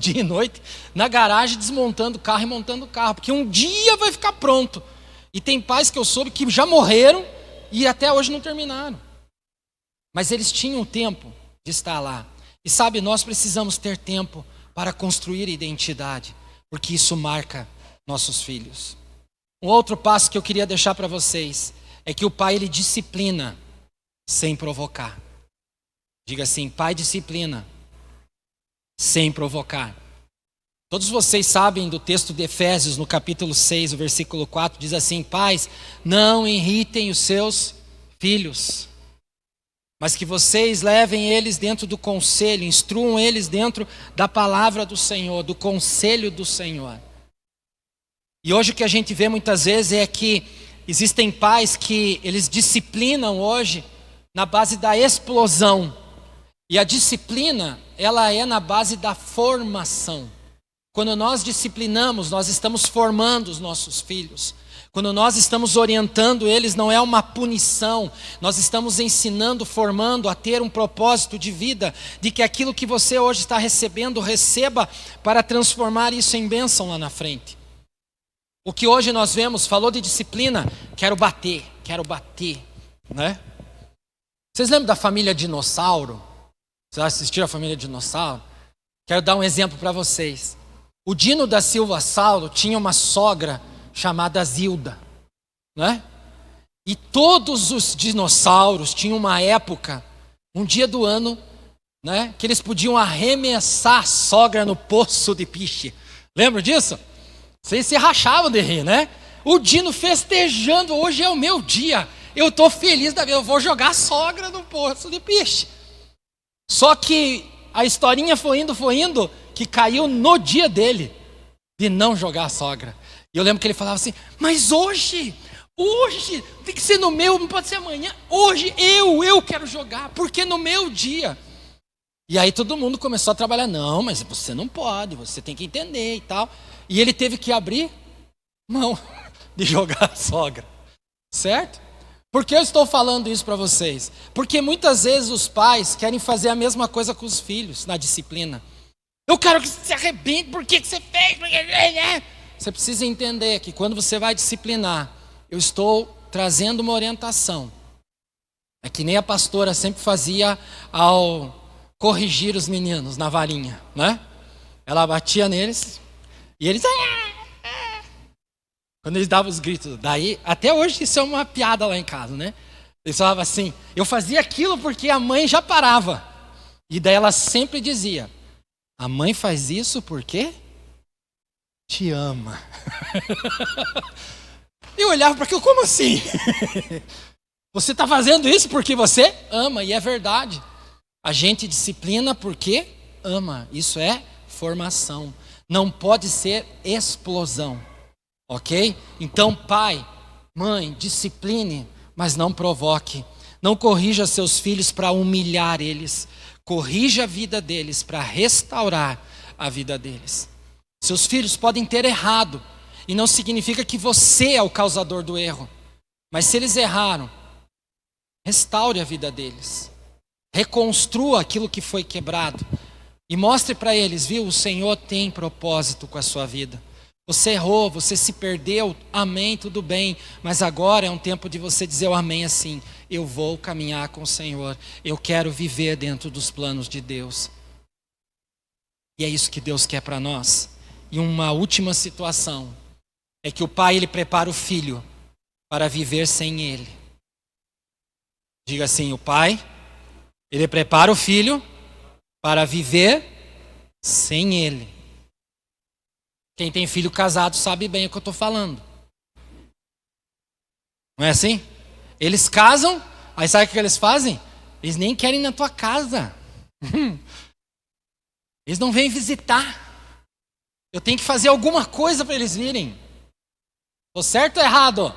na garagem desmontando o carro e montando o carro, porque um dia vai ficar pronto. E tem pais que eu soube que já morreram e até hoje não terminaram. Mas eles tinham tempo de estar lá. E sabe, nós precisamos ter tempo para construir identidade, porque isso marca nossos filhos. Um outro passo que eu queria deixar para vocês é que o pai, ele disciplina sem provocar. Diga assim, pai disciplina sem provocar. Todos vocês sabem do texto de Efésios, no capítulo 6, o versículo 4, diz assim, pais, não irritem os seus filhos, mas que vocês levem eles dentro do conselho, instruam eles dentro da palavra do Senhor, do conselho do Senhor. E hoje o que a gente vê muitas vezes é que existem pais que eles disciplinam hoje na base da explosão. E a disciplina, ela é na base da formação. Quando nós disciplinamos, nós estamos formando os nossos filhos. Quando nós estamos orientando eles, não é uma punição. Nós estamos ensinando, formando a ter um propósito de vida, de que aquilo que você hoje está recebendo, receba para transformar isso em bênção lá na frente. O que hoje nós vemos, falou de disciplina, quero bater, né? Vocês lembram da família Dinossauro? Vocês assistiram a família Dinossauro? Quero dar um exemplo para vocês. O Dino da Silva Saulo tinha uma sogra chamada Zilda, né? E todos os dinossauros tinham uma época, um dia do ano, né, que eles podiam arremessar a sogra no poço de piche. Lembra disso? Vocês se rachavam de rir, né? O Dino festejando, hoje é o meu dia. Eu estou feliz da vida, eu vou jogar a sogra no poço de piche. Só que a historinha foi indo, que caiu no dia dele de não jogar a sogra. E eu lembro que ele falava assim, mas hoje Hoje, tem que ser no meu, não pode ser amanhã. Hoje eu quero jogar, porque no meu dia. E aí todo mundo começou a trabalhar. Não, mas você não pode, você tem que entender e tal. E ele teve que abrir mão de jogar a sogra. Certo? Por que eu estou falando isso para vocês? Porque muitas vezes os pais querem fazer a mesma coisa com os filhos na disciplina. Eu quero que você se arrebente, por que você fez? Você precisa entender que quando você vai disciplinar, eu estou trazendo uma orientação. É que nem a pastora sempre fazia ao corrigir os meninos na varinha, né? Ela batia neles e eles... Quando eles davam os gritos. Daí, até hoje isso é uma piada lá em casa, né? Eles falavam assim, eu fazia aquilo porque a mãe já parava. E daí ela sempre dizia, a mãe faz isso porque te ama. Eu olhava para aquilo, como assim? Você está fazendo isso porque você ama, e é verdade. A gente disciplina porque ama, isso é formação. Não pode ser explosão, ok? Então, pai, mãe, discipline, mas não provoque. Não corrija seus filhos para humilhar eles. Corrija a vida deles para restaurar a vida deles. Seus filhos podem ter errado, e não significa que você é o causador do erro. Mas se eles erraram, restaure a vida deles. Reconstrua aquilo que foi quebrado. E mostre para eles, viu, o Senhor tem propósito com a sua vida. Você errou, você se perdeu, amém, tudo bem. Mas agora é um tempo de você dizer o amém assim. Eu vou caminhar com o Senhor. Eu quero viver dentro dos planos de Deus. E é isso que Deus quer para nós. E uma última situação é que o pai, ele prepara o filho para viver sem ele. Diga assim, o pai, ele prepara o filho para viver sem ele. Quem tem filho casado sabe bem o que eu estou falando. Não é assim? Eles casam, aí sabe o que eles fazem? Eles nem querem ir na tua casa. Eles não vêm visitar. Eu tenho que fazer alguma coisa para eles virem. Estou certo ou errado?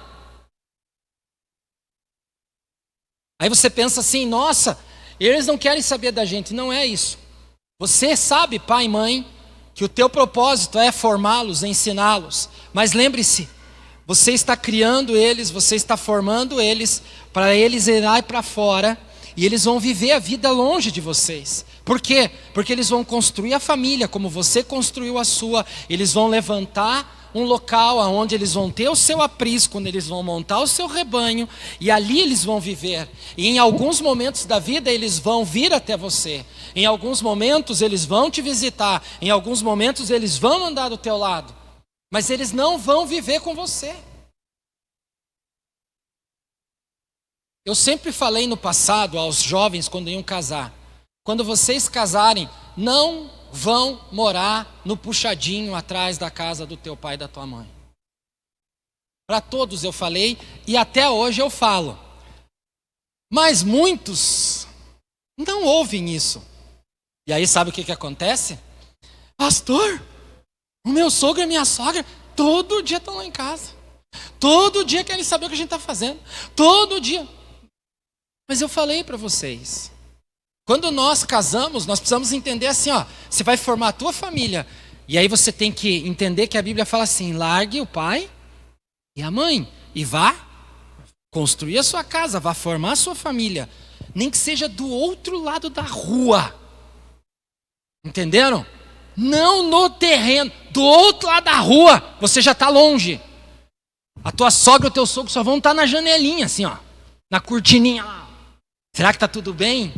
Aí você pensa assim, nossa, eles não querem saber da gente. Não é isso. Você sabe, pai e mãe, que o teu propósito é formá-los, ensiná-los. Mas lembre-se, você está criando eles, você está formando eles, para eles irem para fora, e eles vão viver a vida longe de vocês. Por quê? Porque eles vão construir a família como você construiu a sua. Eles vão levantar um local onde eles vão ter o seu aprisco, onde eles vão montar o seu rebanho, e ali eles vão viver. E em alguns momentos da vida eles vão vir até você. Em alguns momentos eles vão te visitar. Em alguns momentos eles vão andar do teu lado. Mas eles não vão viver com você. Eu sempre falei no passado aos jovens quando iam casar. Quando vocês casarem, não vão morar no puxadinho atrás da casa do teu pai e da tua mãe. Para todos eu falei e até hoje eu falo. Mas muitos não ouvem isso. E aí sabe o que acontece? Pastor, o meu sogro e a minha sogra todo dia estão lá em casa. Todo dia querem saber o que a gente está fazendo. Todo dia. Mas eu falei para vocês. Quando nós casamos, nós precisamos entender assim, ó, você vai formar a tua família. E aí você tem que entender que a Bíblia fala assim, largue o pai e a mãe e vá construir a sua casa, vá formar a sua família. Nem que seja do outro lado da rua. Entenderam? Não no terreno, do outro lado da rua, você já está longe. A tua sogra e o teu sogro só vão estar na janelinha assim, ó, na cortininha lá. Será que está tudo bem?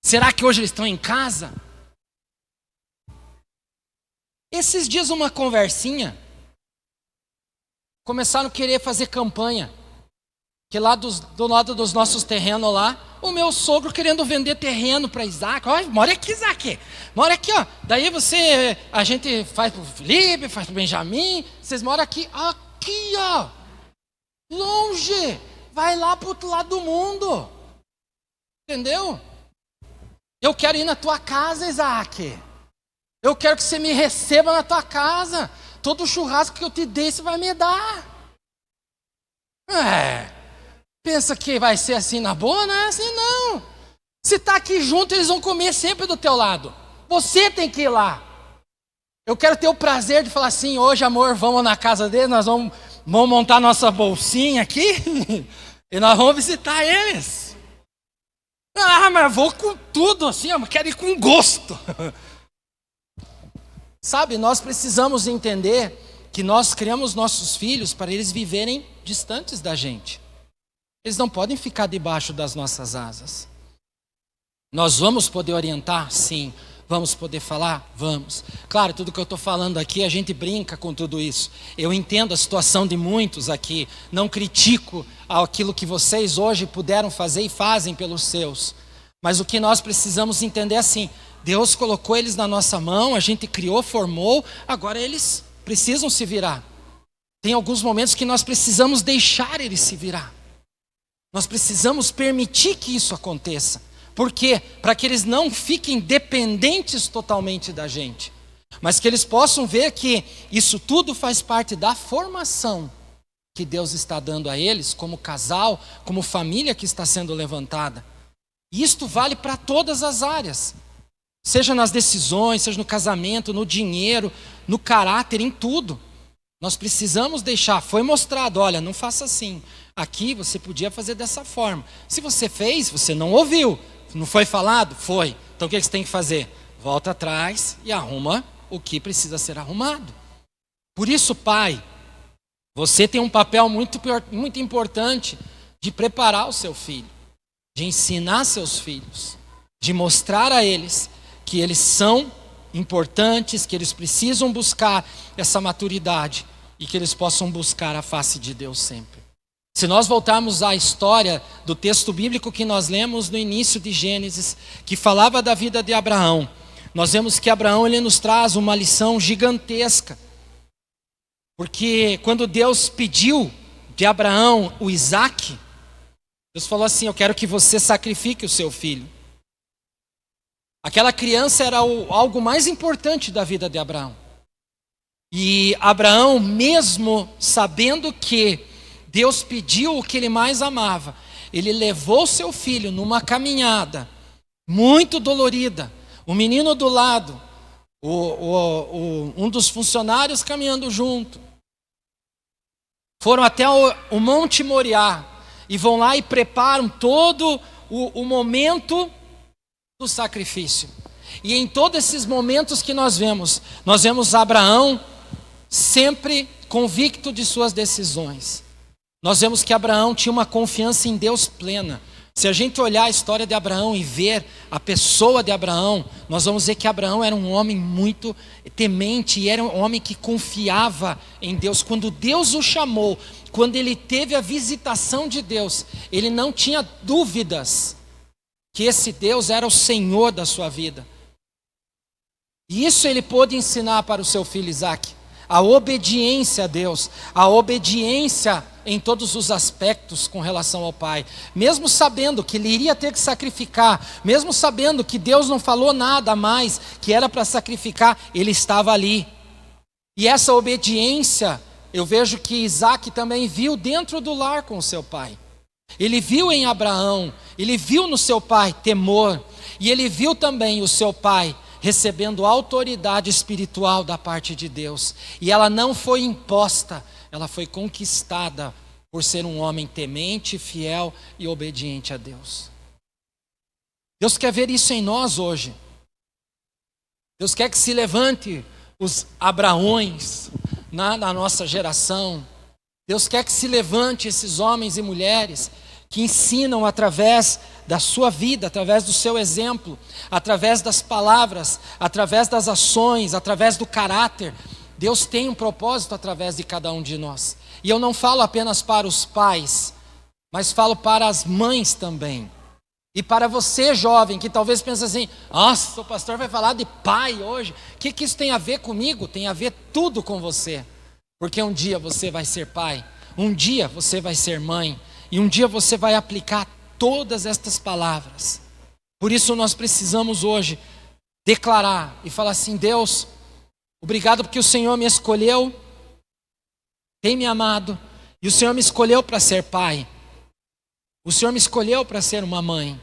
Será que hoje eles estão em casa? Esses dias uma conversinha, começaram a querer fazer campanha. Que lá do lado dos nossos terrenos lá, o meu sogro querendo vender terreno para Isaac. Olha, mora aqui, Isaac. Mora aqui, ó. Daí a gente faz pro Felipe, faz pro Benjamin. Vocês moram aqui. Aqui, ó. Longe. Vai lá pro outro lado do mundo. Entendeu? Eu quero ir na tua casa, Isaac. Eu quero que você me receba na tua casa. Todo churrasco que eu te dei, você vai me dar. Pensa que vai ser assim na boa? Não é assim não. Se está aqui junto, eles vão comer sempre do teu lado. Você tem que ir lá. Eu quero ter o prazer de falar assim: hoje, amor, vamos na casa deles, nós vamos montar nossa bolsinha aqui e nós vamos visitar eles. Mas vou com tudo assim, eu quero ir com gosto. Sabe, nós precisamos entender que nós criamos nossos filhos para eles viverem distantes da gente. Eles não podem ficar debaixo das nossas asas. Nós vamos poder orientar? Sim. Vamos poder falar? Vamos. Claro, tudo que eu estou falando aqui, a gente brinca com tudo isso. Eu entendo a situação de muitos aqui. Não critico aquilo que vocês hoje puderam fazer e fazem pelos seus. Mas o que nós precisamos entender é assim: Deus colocou eles na nossa mão, a gente criou, formou, agora eles precisam se virar. Tem alguns momentos que nós precisamos deixar eles se virar. Nós precisamos permitir que isso aconteça. Por quê? Para que eles não fiquem dependentes totalmente da gente, mas que eles possam ver que isso tudo faz parte da formação que Deus está dando a eles, como casal, como família que está sendo levantada. E isto vale para todas as áreas, seja nas decisões, seja no casamento, no dinheiro, no caráter, em tudo. Nós precisamos deixar, foi mostrado, olha, não faça assim, aqui você podia fazer dessa forma. Se você fez, você não ouviu. Não foi falado? Foi. Então o que você tem que fazer? Volta atrás e arruma o que precisa ser arrumado. Por isso, pai, você tem um papel muito importante de preparar o seu filho, de ensinar seus filhos, de mostrar a eles que eles são importantes, que eles precisam buscar essa maturidade e que eles possam buscar a face de Deus sempre. Se nós voltarmos à história do texto bíblico que nós lemos no início de Gênesis, que falava da vida de Abraão, nós vemos que Abraão ele nos traz uma lição gigantesca. Porque quando Deus pediu de Abraão o Isaque, Deus falou assim: eu quero que você sacrifique o seu filho. Aquela criança era algo mais importante da vida de Abraão. E Abraão, mesmo sabendo que Deus pediu o que ele mais amava, ele levou seu filho numa caminhada muito dolorida, o menino do lado, um dos funcionários caminhando junto. Foram até o Monte Moriá e vão lá e preparam todo o momento do sacrifício. E em todos esses momentos que nós vemos Abraão sempre convicto de suas decisões. Nós vemos que Abraão tinha uma confiança em Deus plena. Se a gente olhar a história de Abraão e ver a pessoa de Abraão, nós vamos ver que Abraão era um homem muito temente e era um homem que confiava em Deus. Quando Deus o chamou, quando ele teve a visitação de Deus, ele não tinha dúvidas que esse Deus era o Senhor da sua vida. E isso ele pôde ensinar para o seu filho Isaque. A obediência a Deus, a obediência em todos os aspectos com relação ao pai. Mesmo sabendo que ele iria ter que sacrificar, mesmo sabendo que Deus não falou nada a mais, que era para sacrificar, ele estava ali. E essa obediência, eu vejo que Isaque também viu dentro do lar com o seu pai. Ele viu em Abraão, ele viu no seu pai temor, e ele viu também o seu pai recebendo autoridade espiritual da parte de Deus. E ela não foi imposta, ela foi conquistada por ser um homem temente, fiel e obediente a Deus. Deus quer ver isso em nós hoje. Deus quer que se levante os Abraões na nossa geração. Deus quer que se levante esses homens e mulheres que ensinam através da sua vida, através do seu exemplo, através das palavras, através das ações, através do caráter. Deus tem um propósito através de cada um de nós. E eu não falo apenas para os pais, mas falo para as mães também. E para você, jovem, que talvez pense assim: nossa, o pastor vai falar de pai hoje. O que isso tem a ver comigo? Tem a ver tudo com você. Porque um dia você vai ser pai, um dia você vai ser mãe, e um dia você vai aplicar todas estas palavras. Por isso nós precisamos hoje declarar e falar assim: Deus, obrigado porque o Senhor me escolheu, tem me amado, E o Senhor me escolheu para ser pai. O Senhor me escolheu para ser uma mãe.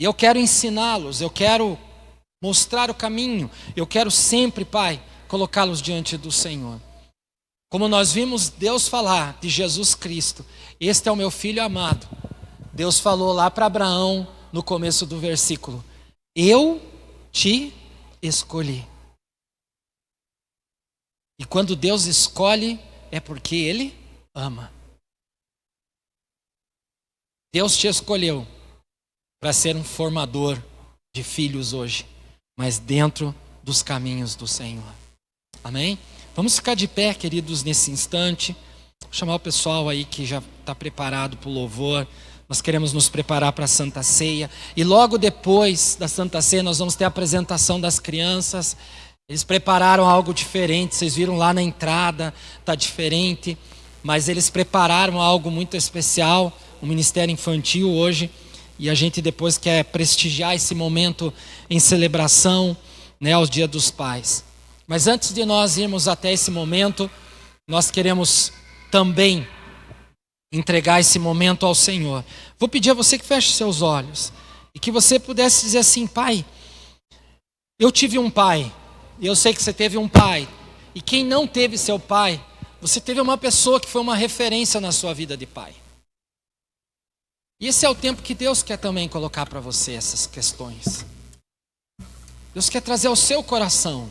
E eu quero ensiná-los, eu quero mostrar o caminho. Eu quero sempre, Pai, colocá-los diante do Senhor. Como nós vimos Deus falar de Jesus Cristo, este é o meu filho amado. Deus falou lá para Abraão, no começo do versículo: eu te escolhi. E quando Deus escolhe, é porque Ele ama. Deus te escolheu para ser um formador de filhos hoje, mas dentro dos caminhos do Senhor. Amém? Vamos ficar de pé, queridos, nesse instante. Vou chamar o pessoal aí que já está preparado para o louvor. Nós queremos nos preparar para a Santa Ceia. E logo depois da Santa Ceia nós vamos ter a apresentação das crianças. Eles prepararam algo diferente. Vocês viram lá na entrada, está diferente. Mas eles prepararam algo muito especial. O Ministério Infantil hoje. E a gente depois quer prestigiar esse momento em celebração, né, ao Dia dos Pais. Mas antes de nós irmos até esse momento, nós queremos também entregar esse momento ao Senhor. Vou pedir a você que feche seus olhos e que você pudesse dizer assim: Pai, eu tive um pai, e eu sei que você teve um pai, e quem não teve seu pai, você teve uma pessoa que foi uma referência na sua vida de pai. E esse é o tempo que Deus quer também colocar para você essas questões. Deus quer trazer ao seu coração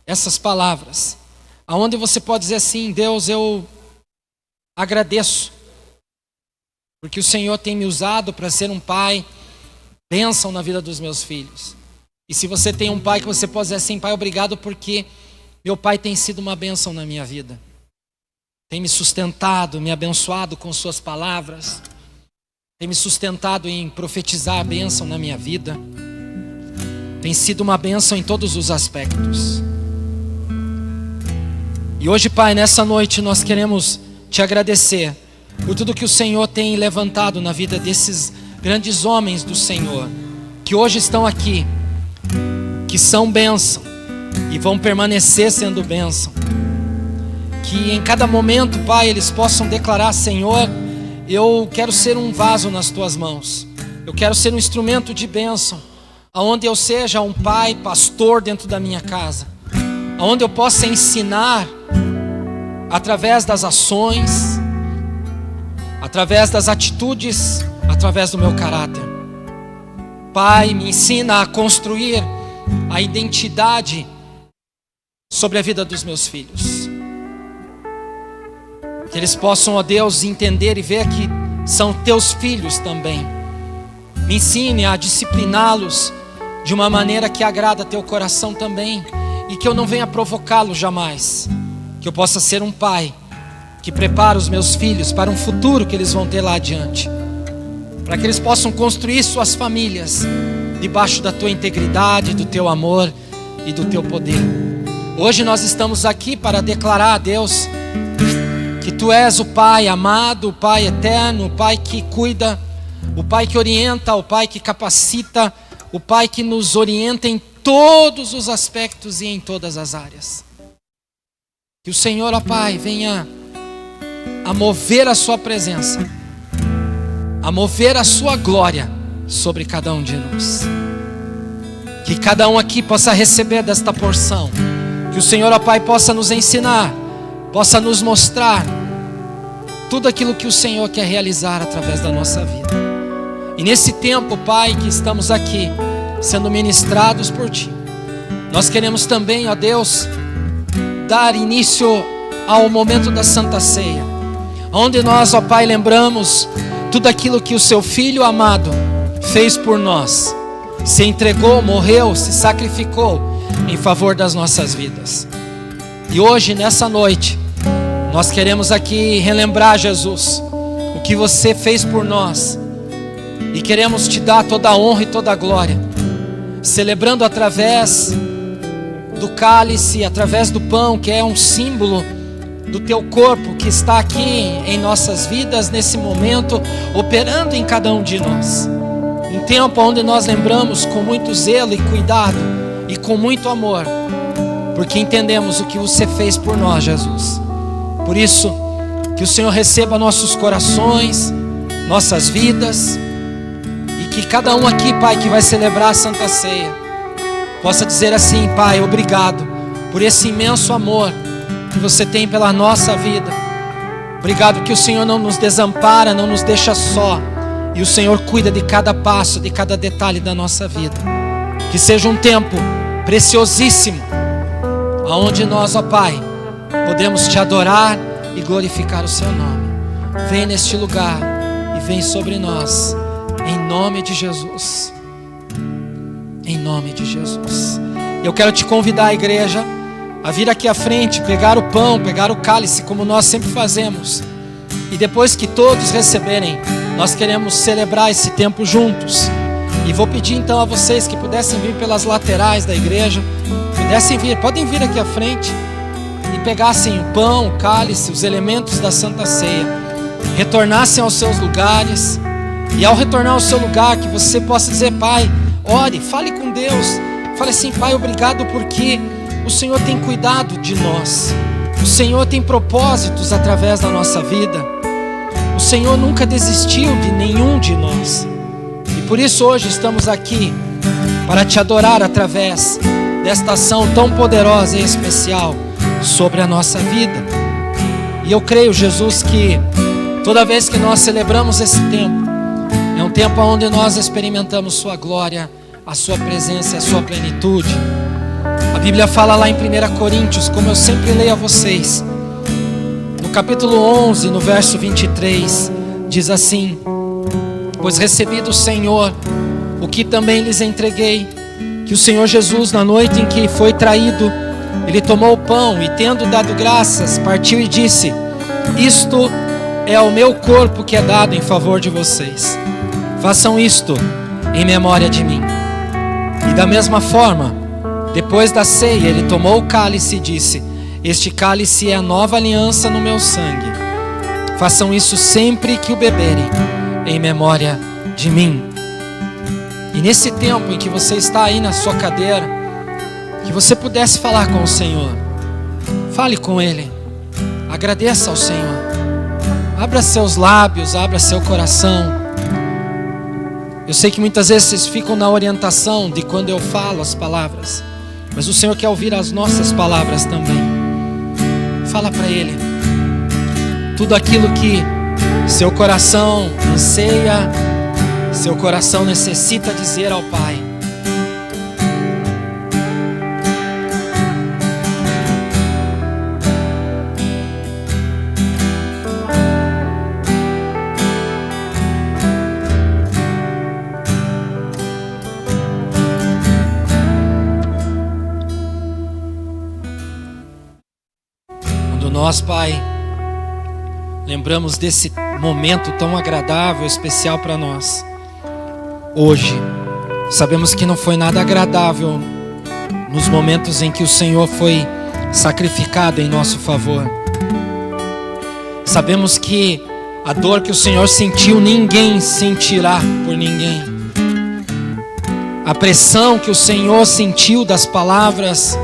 essas palavras, aonde você pode dizer assim: Deus, eu agradeço, porque o Senhor tem me usado para ser um pai, bênção na vida dos meus filhos. E se você tem um pai que você pode dizer assim: Pai, obrigado porque meu pai tem sido uma bênção na minha vida. Tem me sustentado, me abençoado com suas palavras. Tem me sustentado em profetizar a bênção na minha vida. Tem sido uma bênção em todos os aspectos. E hoje, Pai, nessa noite nós queremos te agradecer por tudo que o Senhor tem levantado na vida desses grandes homens do Senhor, que hoje estão aqui, que são bênção e vão permanecer sendo bênção. Que em cada momento, Pai, eles possam declarar: Senhor, eu quero ser um vaso nas tuas mãos. Eu quero ser um instrumento de bênção, aonde eu seja um pai, pastor dentro da minha casa, aonde eu possa ensinar através das ações, através das atitudes, através do meu caráter. Pai, me ensina a construir a identidade sobre a vida dos meus filhos. Que eles possam, ó Deus, entender e ver que são teus filhos também. Me ensine a discipliná-los de uma maneira que agrada teu coração também, e que eu não venha provocá-los jamais. Que eu possa ser um pai que prepara os meus filhos para um futuro que eles vão ter lá adiante, para que eles possam construir suas famílias debaixo da tua integridade, do teu amor e do teu poder. Hoje nós estamos aqui para declarar a Deus que tu és o Pai amado, o Pai eterno, o Pai que cuida, o Pai que orienta, o Pai que capacita, o Pai que nos orienta em todos os aspectos e em todas as áreas. Que o Senhor, ó Pai, venha a mover a sua presença, a mover a sua glória sobre cada um de nós. Que cada um aqui possa receber desta porção. Que o Senhor, ó Pai, possa nos ensinar, possa nos mostrar tudo aquilo que o Senhor quer realizar através da nossa vida. E nesse tempo, Pai, que estamos aqui sendo ministrados por Ti, nós queremos também, ó Deus, dar início ao momento da Santa Ceia, onde nós, ó Pai, lembramos tudo aquilo que o Seu Filho amado fez por nós, se entregou, morreu, se sacrificou em favor das nossas vidas. E hoje, nessa noite, nós queremos aqui relembrar, Jesus, o que Você fez por nós, e queremos Te dar toda a honra e toda a glória, celebrando através do cálice, através do pão, que é um símbolo do Teu corpo que está aqui em nossas vidas nesse momento, operando em cada um de nós. Um tempo onde nós lembramos com muito zelo e cuidado e com muito amor, porque entendemos o que Você fez por nós, Jesus. Por isso, Que o Senhor receba nossos corações, nossas vidas, e que cada um aqui, Pai, que vai celebrar a Santa Ceia, possa dizer assim: Pai, obrigado por esse imenso amor que você tem pela nossa vida. Obrigado que o Senhor não nos desampara, não nos deixa só, e o Senhor cuida de cada passo, de cada detalhe da nossa vida. Que seja um tempo preciosíssimo, aonde nós, ó Pai, podemos te adorar e glorificar o seu nome. Vem neste lugar e vem sobre nós, em nome de Jesus. Em nome de Jesus. Eu quero te convidar, igreja, a vir aqui à frente, pegar o pão, pegar o cálice, como nós sempre fazemos. E depois que todos receberem, nós queremos celebrar esse tempo juntos. E vou pedir então a vocês que pudessem vir pelas laterais da igreja, podem vir aqui à frente e pegassem o pão, o cálice, os elementos da Santa Ceia, retornassem aos seus lugares. E ao retornar ao seu lugar, que você possa dizer: Pai, ore, fale com Deus, fale assim: Pai, obrigado porque o Senhor tem cuidado de nós, o Senhor tem propósitos através da nossa vida, o Senhor nunca desistiu de nenhum de nós, e por isso hoje estamos aqui para te adorar através desta ação tão poderosa e especial sobre a nossa vida. E eu creio, Jesus, que toda vez que nós celebramos esse tempo, é um tempo onde nós experimentamos sua glória, a sua presença, a sua plenitude. A Bíblia fala lá em 1 Coríntios, como eu sempre leio a vocês, no capítulo 11, no verso 23, diz assim: pois recebi do Senhor o que também lhes entreguei, que o Senhor Jesus, na noite em que foi traído, ele tomou o pão e, tendo dado graças, partiu e disse: isto é o meu corpo que é dado em favor de vocês. Façam isto em memória de mim. E da mesma forma, depois da ceia, ele tomou o cálice e disse: este cálice é a nova aliança no meu sangue. Façam isso sempre que o beberem, em memória de mim. E nesse tempo em que você está aí na sua cadeira, que você pudesse falar com o Senhor, fale com Ele, agradeça ao Senhor, abra seus lábios, abra seu coração. Eu sei que muitas vezes vocês ficam na orientação de quando eu falo as palavras, mas o Senhor quer ouvir as nossas palavras também. Fala para Ele tudo aquilo que seu coração anseia, seu coração necessita dizer ao Pai. Nós, Pai, lembramos desse momento tão agradável, especial para nós. Hoje, sabemos que não foi nada agradável nos momentos em que o Senhor foi sacrificado em nosso favor. Sabemos que a dor que o Senhor sentiu, ninguém sentirá por ninguém. A pressão que o Senhor sentiu das palavras,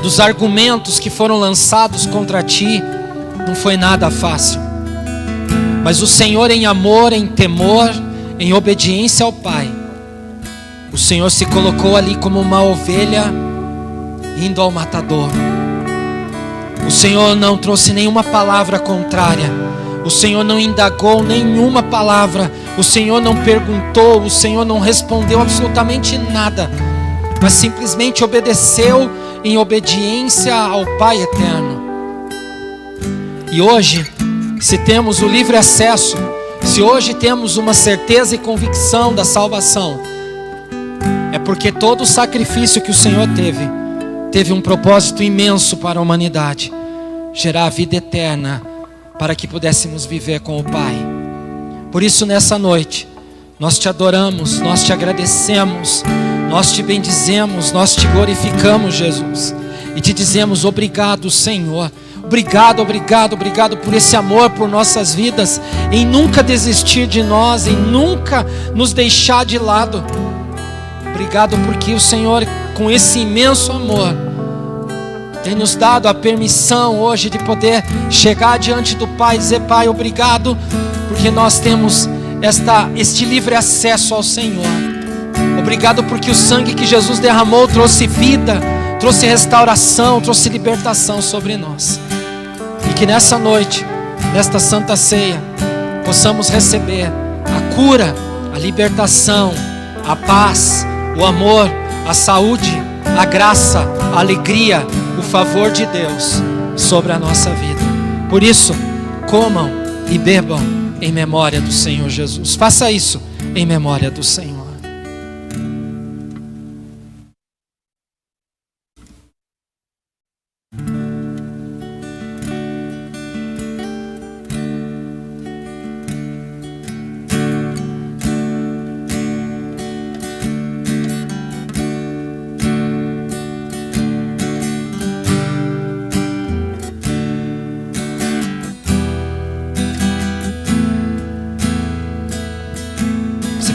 dos argumentos que foram lançados contra ti, não foi nada fácil. Mas o Senhor, em amor, em temor, em obediência ao Pai, o Senhor se colocou ali como uma ovelha indo ao matador. O Senhor não trouxe nenhuma palavra contrária, o Senhor não indagou nenhuma palavra, o Senhor não perguntou, o Senhor não respondeu absolutamente nada, mas simplesmente obedeceu em obediência ao Pai eterno. E hoje, se temos o livre acesso, se hoje temos uma certeza e convicção da salvação, é porque todo o sacrifício que o Senhor teve um propósito imenso para a humanidade: gerar a vida eterna, para que pudéssemos viver com o Pai. Por isso, nessa noite, nós te adoramos, nós te agradecemos, nós te bendizemos, nós te glorificamos, Jesus, e te dizemos: obrigado, Senhor. Obrigado, obrigado, obrigado por esse amor por nossas vidas, em nunca desistir de nós, em nunca nos deixar de lado. Obrigado porque o Senhor, com esse imenso amor, tem nos dado a permissão hoje de poder chegar diante do Pai e dizer: Pai, obrigado, porque nós temos este livre acesso ao Senhor. Obrigado porque o sangue que Jesus derramou trouxe vida, trouxe restauração, trouxe libertação sobre nós. E que nessa noite, nesta Santa Ceia, possamos receber a cura, a libertação, a paz, o amor, a saúde, a graça, a alegria, o favor de Deus sobre a nossa vida. Por isso, comam e bebam em memória do Senhor Jesus. Faça isso em memória do Senhor.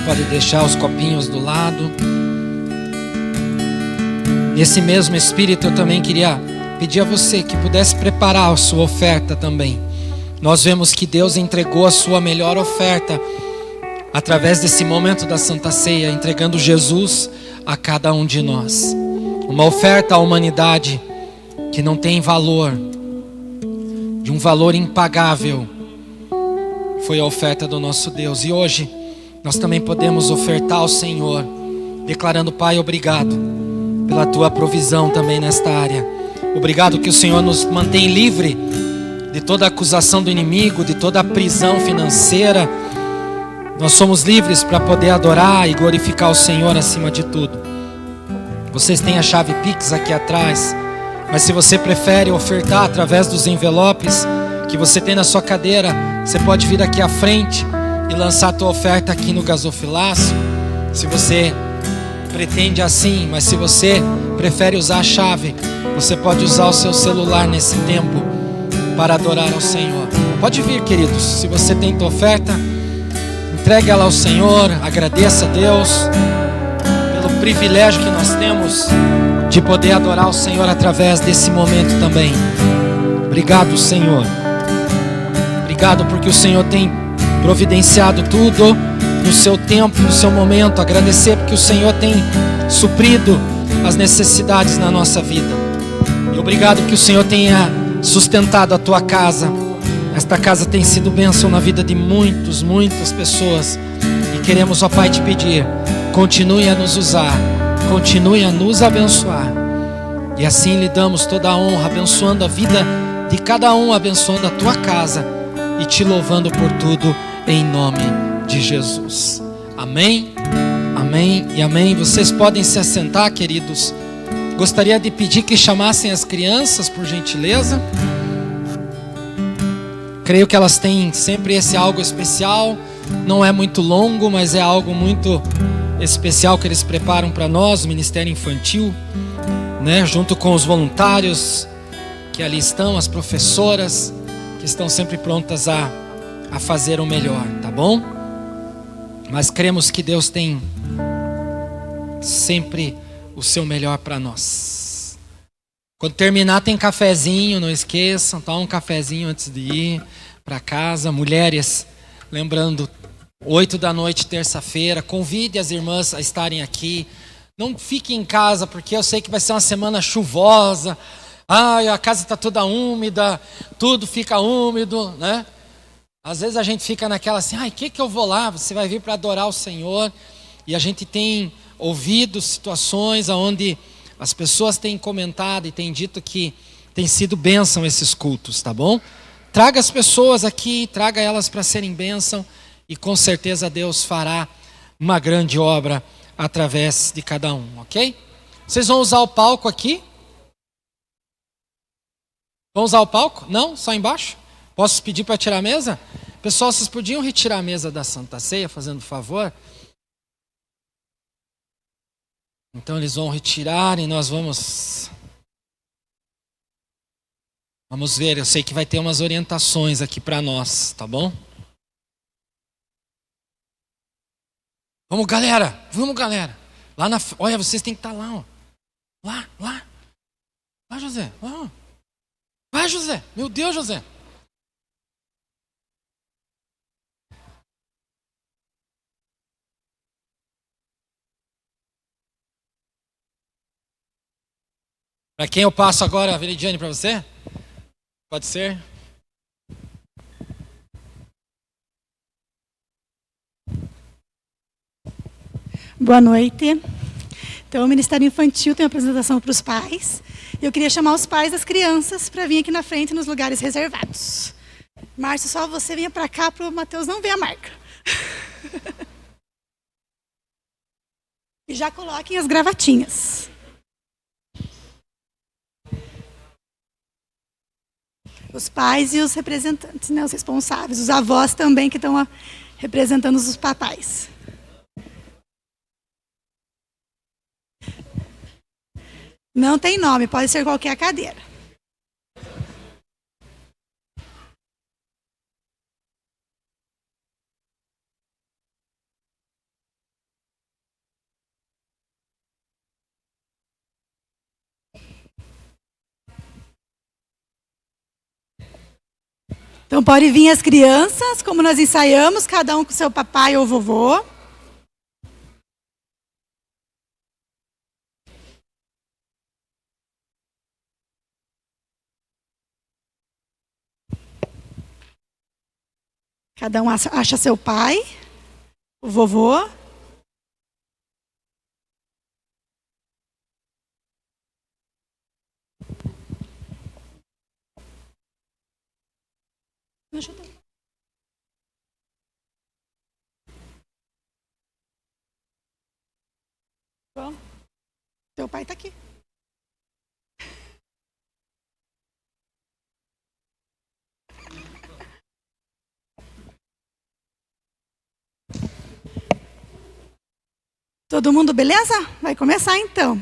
Pode deixar os copinhos do lado. Nesse mesmo espírito, eu também queria pedir a você que pudesse preparar a sua oferta também. Nós vemos que Deus entregou a sua melhor oferta através desse momento da Santa Ceia, entregando Jesus a cada um de nós. Uma oferta à humanidade que não tem valor, de um valor impagável, foi a oferta do nosso Deus. E hoje nós também podemos ofertar ao Senhor, declarando: Pai, obrigado pela tua provisão também nesta área. Obrigado que o Senhor nos mantém livre de toda acusação do inimigo, de toda a prisão financeira. Nós somos livres para poder adorar e glorificar o Senhor acima de tudo. Vocês têm a chave Pix aqui atrás, mas se você prefere ofertar através dos envelopes que você tem na sua cadeira, você pode vir aqui à frente e lançar a tua oferta aqui no gasofilácio, se você pretende assim. Mas se você prefere usar a chave, você pode usar o seu celular nesse tempo para adorar ao Senhor. Pode vir, queridos. Se você tem tua oferta, entregue ela ao Senhor. Agradeça a Deus pelo privilégio que nós temos de poder adorar o Senhor através desse momento também. Obrigado, Senhor. Obrigado porque o Senhor tem providenciado tudo no seu tempo, no seu momento. Agradecer porque o Senhor tem suprido as necessidades na nossa vida. E obrigado que o Senhor tenha sustentado a tua casa. Esta casa tem sido bênção na vida de muitas pessoas. E queremos, ó Pai, te pedir: continue a nos usar, continue a nos abençoar. E assim lhe damos toda a honra, abençoando a vida de cada um, abençoando a tua casa e te louvando por tudo, em nome de Jesus. Amém, amém e amém. Vocês podem se assentar, queridos. Gostaria de pedir que chamassem as crianças, por gentileza. Creio que elas têm sempre esse algo especial. Não é muito longo, mas é algo muito especial que eles preparam para nós, o Ministério Infantil, né? Junto com os voluntários que ali estão, as professoras que estão sempre prontas a fazer o melhor, tá bom? Mas cremos que Deus tem sempre o seu melhor para nós. Quando terminar tem cafezinho, não esqueçam, toma um cafezinho antes de ir para casa. Mulheres, lembrando, 8 da noite, terça-feira, convide as irmãs a estarem aqui. Não fique em casa, porque eu sei que vai ser uma semana chuvosa. Ai, a casa está toda úmida, tudo fica úmido, né? Às vezes a gente fica naquela assim: ai, que eu vou lá? Você vai vir para adorar o Senhor. E a gente tem ouvido situações onde as pessoas têm comentado e têm dito que tem sido bênção esses cultos, tá bom? Traga as pessoas aqui, traga elas para serem bênção, e com certeza Deus fará uma grande obra através de cada um, ok? Vocês vão usar o palco aqui? Vão usar o palco? Não? Só embaixo? Posso pedir para tirar a mesa? Pessoal, vocês podiam retirar a mesa da Santa Ceia, fazendo favor? Então eles vão retirar e nós vamos ver. Eu sei que vai ter umas orientações aqui para nós, tá bom? Vamos, galera. Vamos, galera. Lá na... Olha, vocês têm que estar lá, ó. Lá. Vai, José. Vai, José. Meu Deus, José. Para quem eu passo agora, Veridiane, para você? Pode ser? Boa noite. Então, o Ministério Infantil tem uma apresentação para os pais. Eu queria chamar os pais das crianças para vir aqui na frente nos lugares reservados. Márcio, só você venha para cá para o Matheus não ver a marca. E já coloquem as gravatinhas. Os pais e os representantes, né, os responsáveis, os avós também que estão representando os papais. Não tem nome, pode ser qualquer cadeira. Então pode vir as crianças, como nós ensaiamos, cada um com seu papai ou vovô. Cada um acha seu pai, o vovô. Deixa eu ter. Bom, teu pai está aqui. Todo mundo beleza? Vai começar então.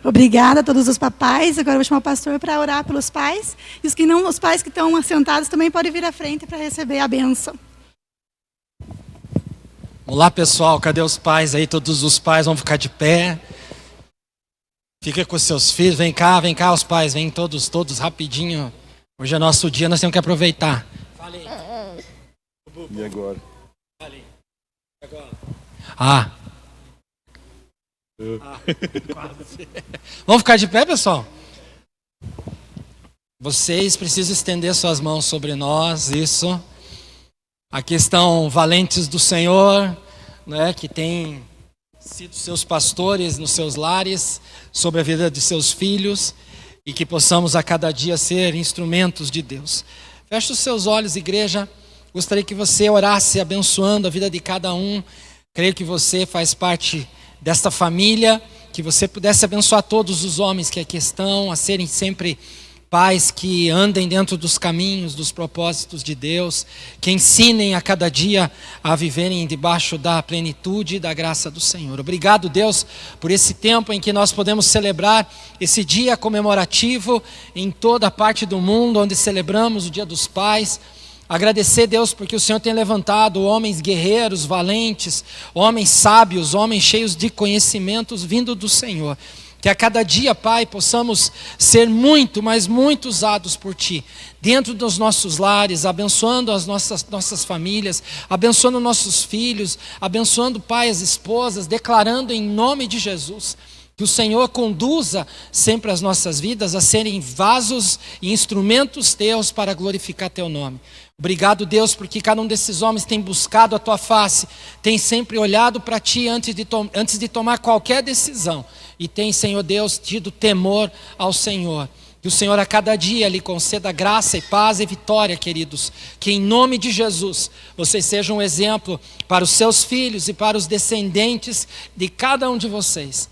Obrigada a todos os papais. Agora eu vou chamar o pastor para orar pelos pais. E os pais que estão assentados também podem vir à frente para receber a bênção. Olá, pessoal. Cadê os pais aí? Todos os pais vão ficar de pé. Fica com os seus filhos, vem cá, os pais, vem todos rapidinho. Hoje é nosso dia, nós temos que aproveitar. Falei. E agora? Falei. Agora. Quase. Vamos ficar de pé, pessoal? Vocês precisam estender suas mãos sobre nós, isso. Aqui estão valentes do Senhor, né, que têm sido seus pastores nos seus lares, sobre a vida de seus filhos, e que possamos a cada dia ser instrumentos de Deus. Feche os seus olhos, igreja. Gostaria que você orasse abençoando a vida de cada um. Creio que você faz parte desta família, que você pudesse abençoar todos os homens que aqui estão, a serem sempre pais que andem dentro dos caminhos, dos propósitos de Deus, que ensinem a cada dia a viverem debaixo da plenitude e da graça do Senhor. Obrigado, Deus, por esse tempo em que nós podemos celebrar esse dia comemorativo em toda a parte do mundo, onde celebramos o Dia dos Pais. Agradecer, Deus, porque o Senhor tem levantado homens guerreiros, valentes, homens sábios, homens cheios de conhecimentos vindo do Senhor. Que a cada dia, Pai, possamos ser muito, mas muito usados por Ti, dentro dos nossos lares, abençoando as nossas famílias, abençoando nossos filhos, abençoando, Pai, as esposas, declarando em nome de Jesus, que o Senhor conduza sempre as nossas vidas a serem vasos e instrumentos Teus para glorificar Teu nome. Obrigado, Deus, porque cada um desses homens tem buscado a Tua face, tem sempre olhado para Ti antes de tomar qualquer decisão. E tem, Senhor Deus, tido temor ao Senhor. Que o Senhor a cada dia lhe conceda graça e paz e vitória, queridos. Que em nome de Jesus, vocês sejam um exemplo para os seus filhos e para os descendentes de cada um de vocês.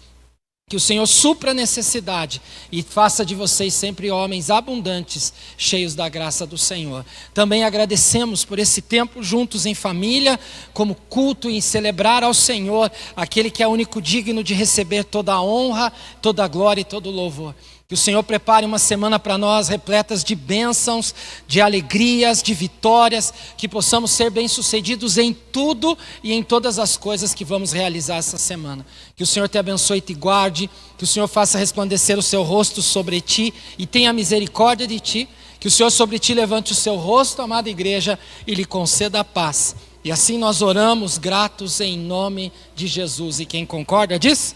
Que o Senhor supra a necessidade e faça de vocês sempre homens abundantes, cheios da graça do Senhor. Também agradecemos por esse tempo juntos em família, como culto em celebrar ao Senhor, aquele que é único digno de receber toda a honra, toda a glória e todo o louvor. Que o Senhor prepare uma semana para nós repletas de bênçãos, de alegrias, de vitórias, que possamos ser bem-sucedidos em tudo e em todas as coisas que vamos realizar essa semana. Que o Senhor te abençoe e te guarde, que o Senhor faça resplandecer o seu rosto sobre ti e tenha misericórdia de ti, que o Senhor sobre ti levante o seu rosto, amada igreja, e lhe conceda a paz. E assim nós oramos gratos em nome de Jesus. E quem concorda diz?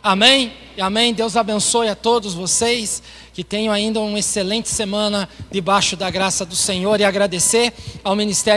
Amém e amém. Deus abençoe a todos vocês, que tenham ainda uma excelente semana debaixo da graça do Senhor, e agradecer ao Ministério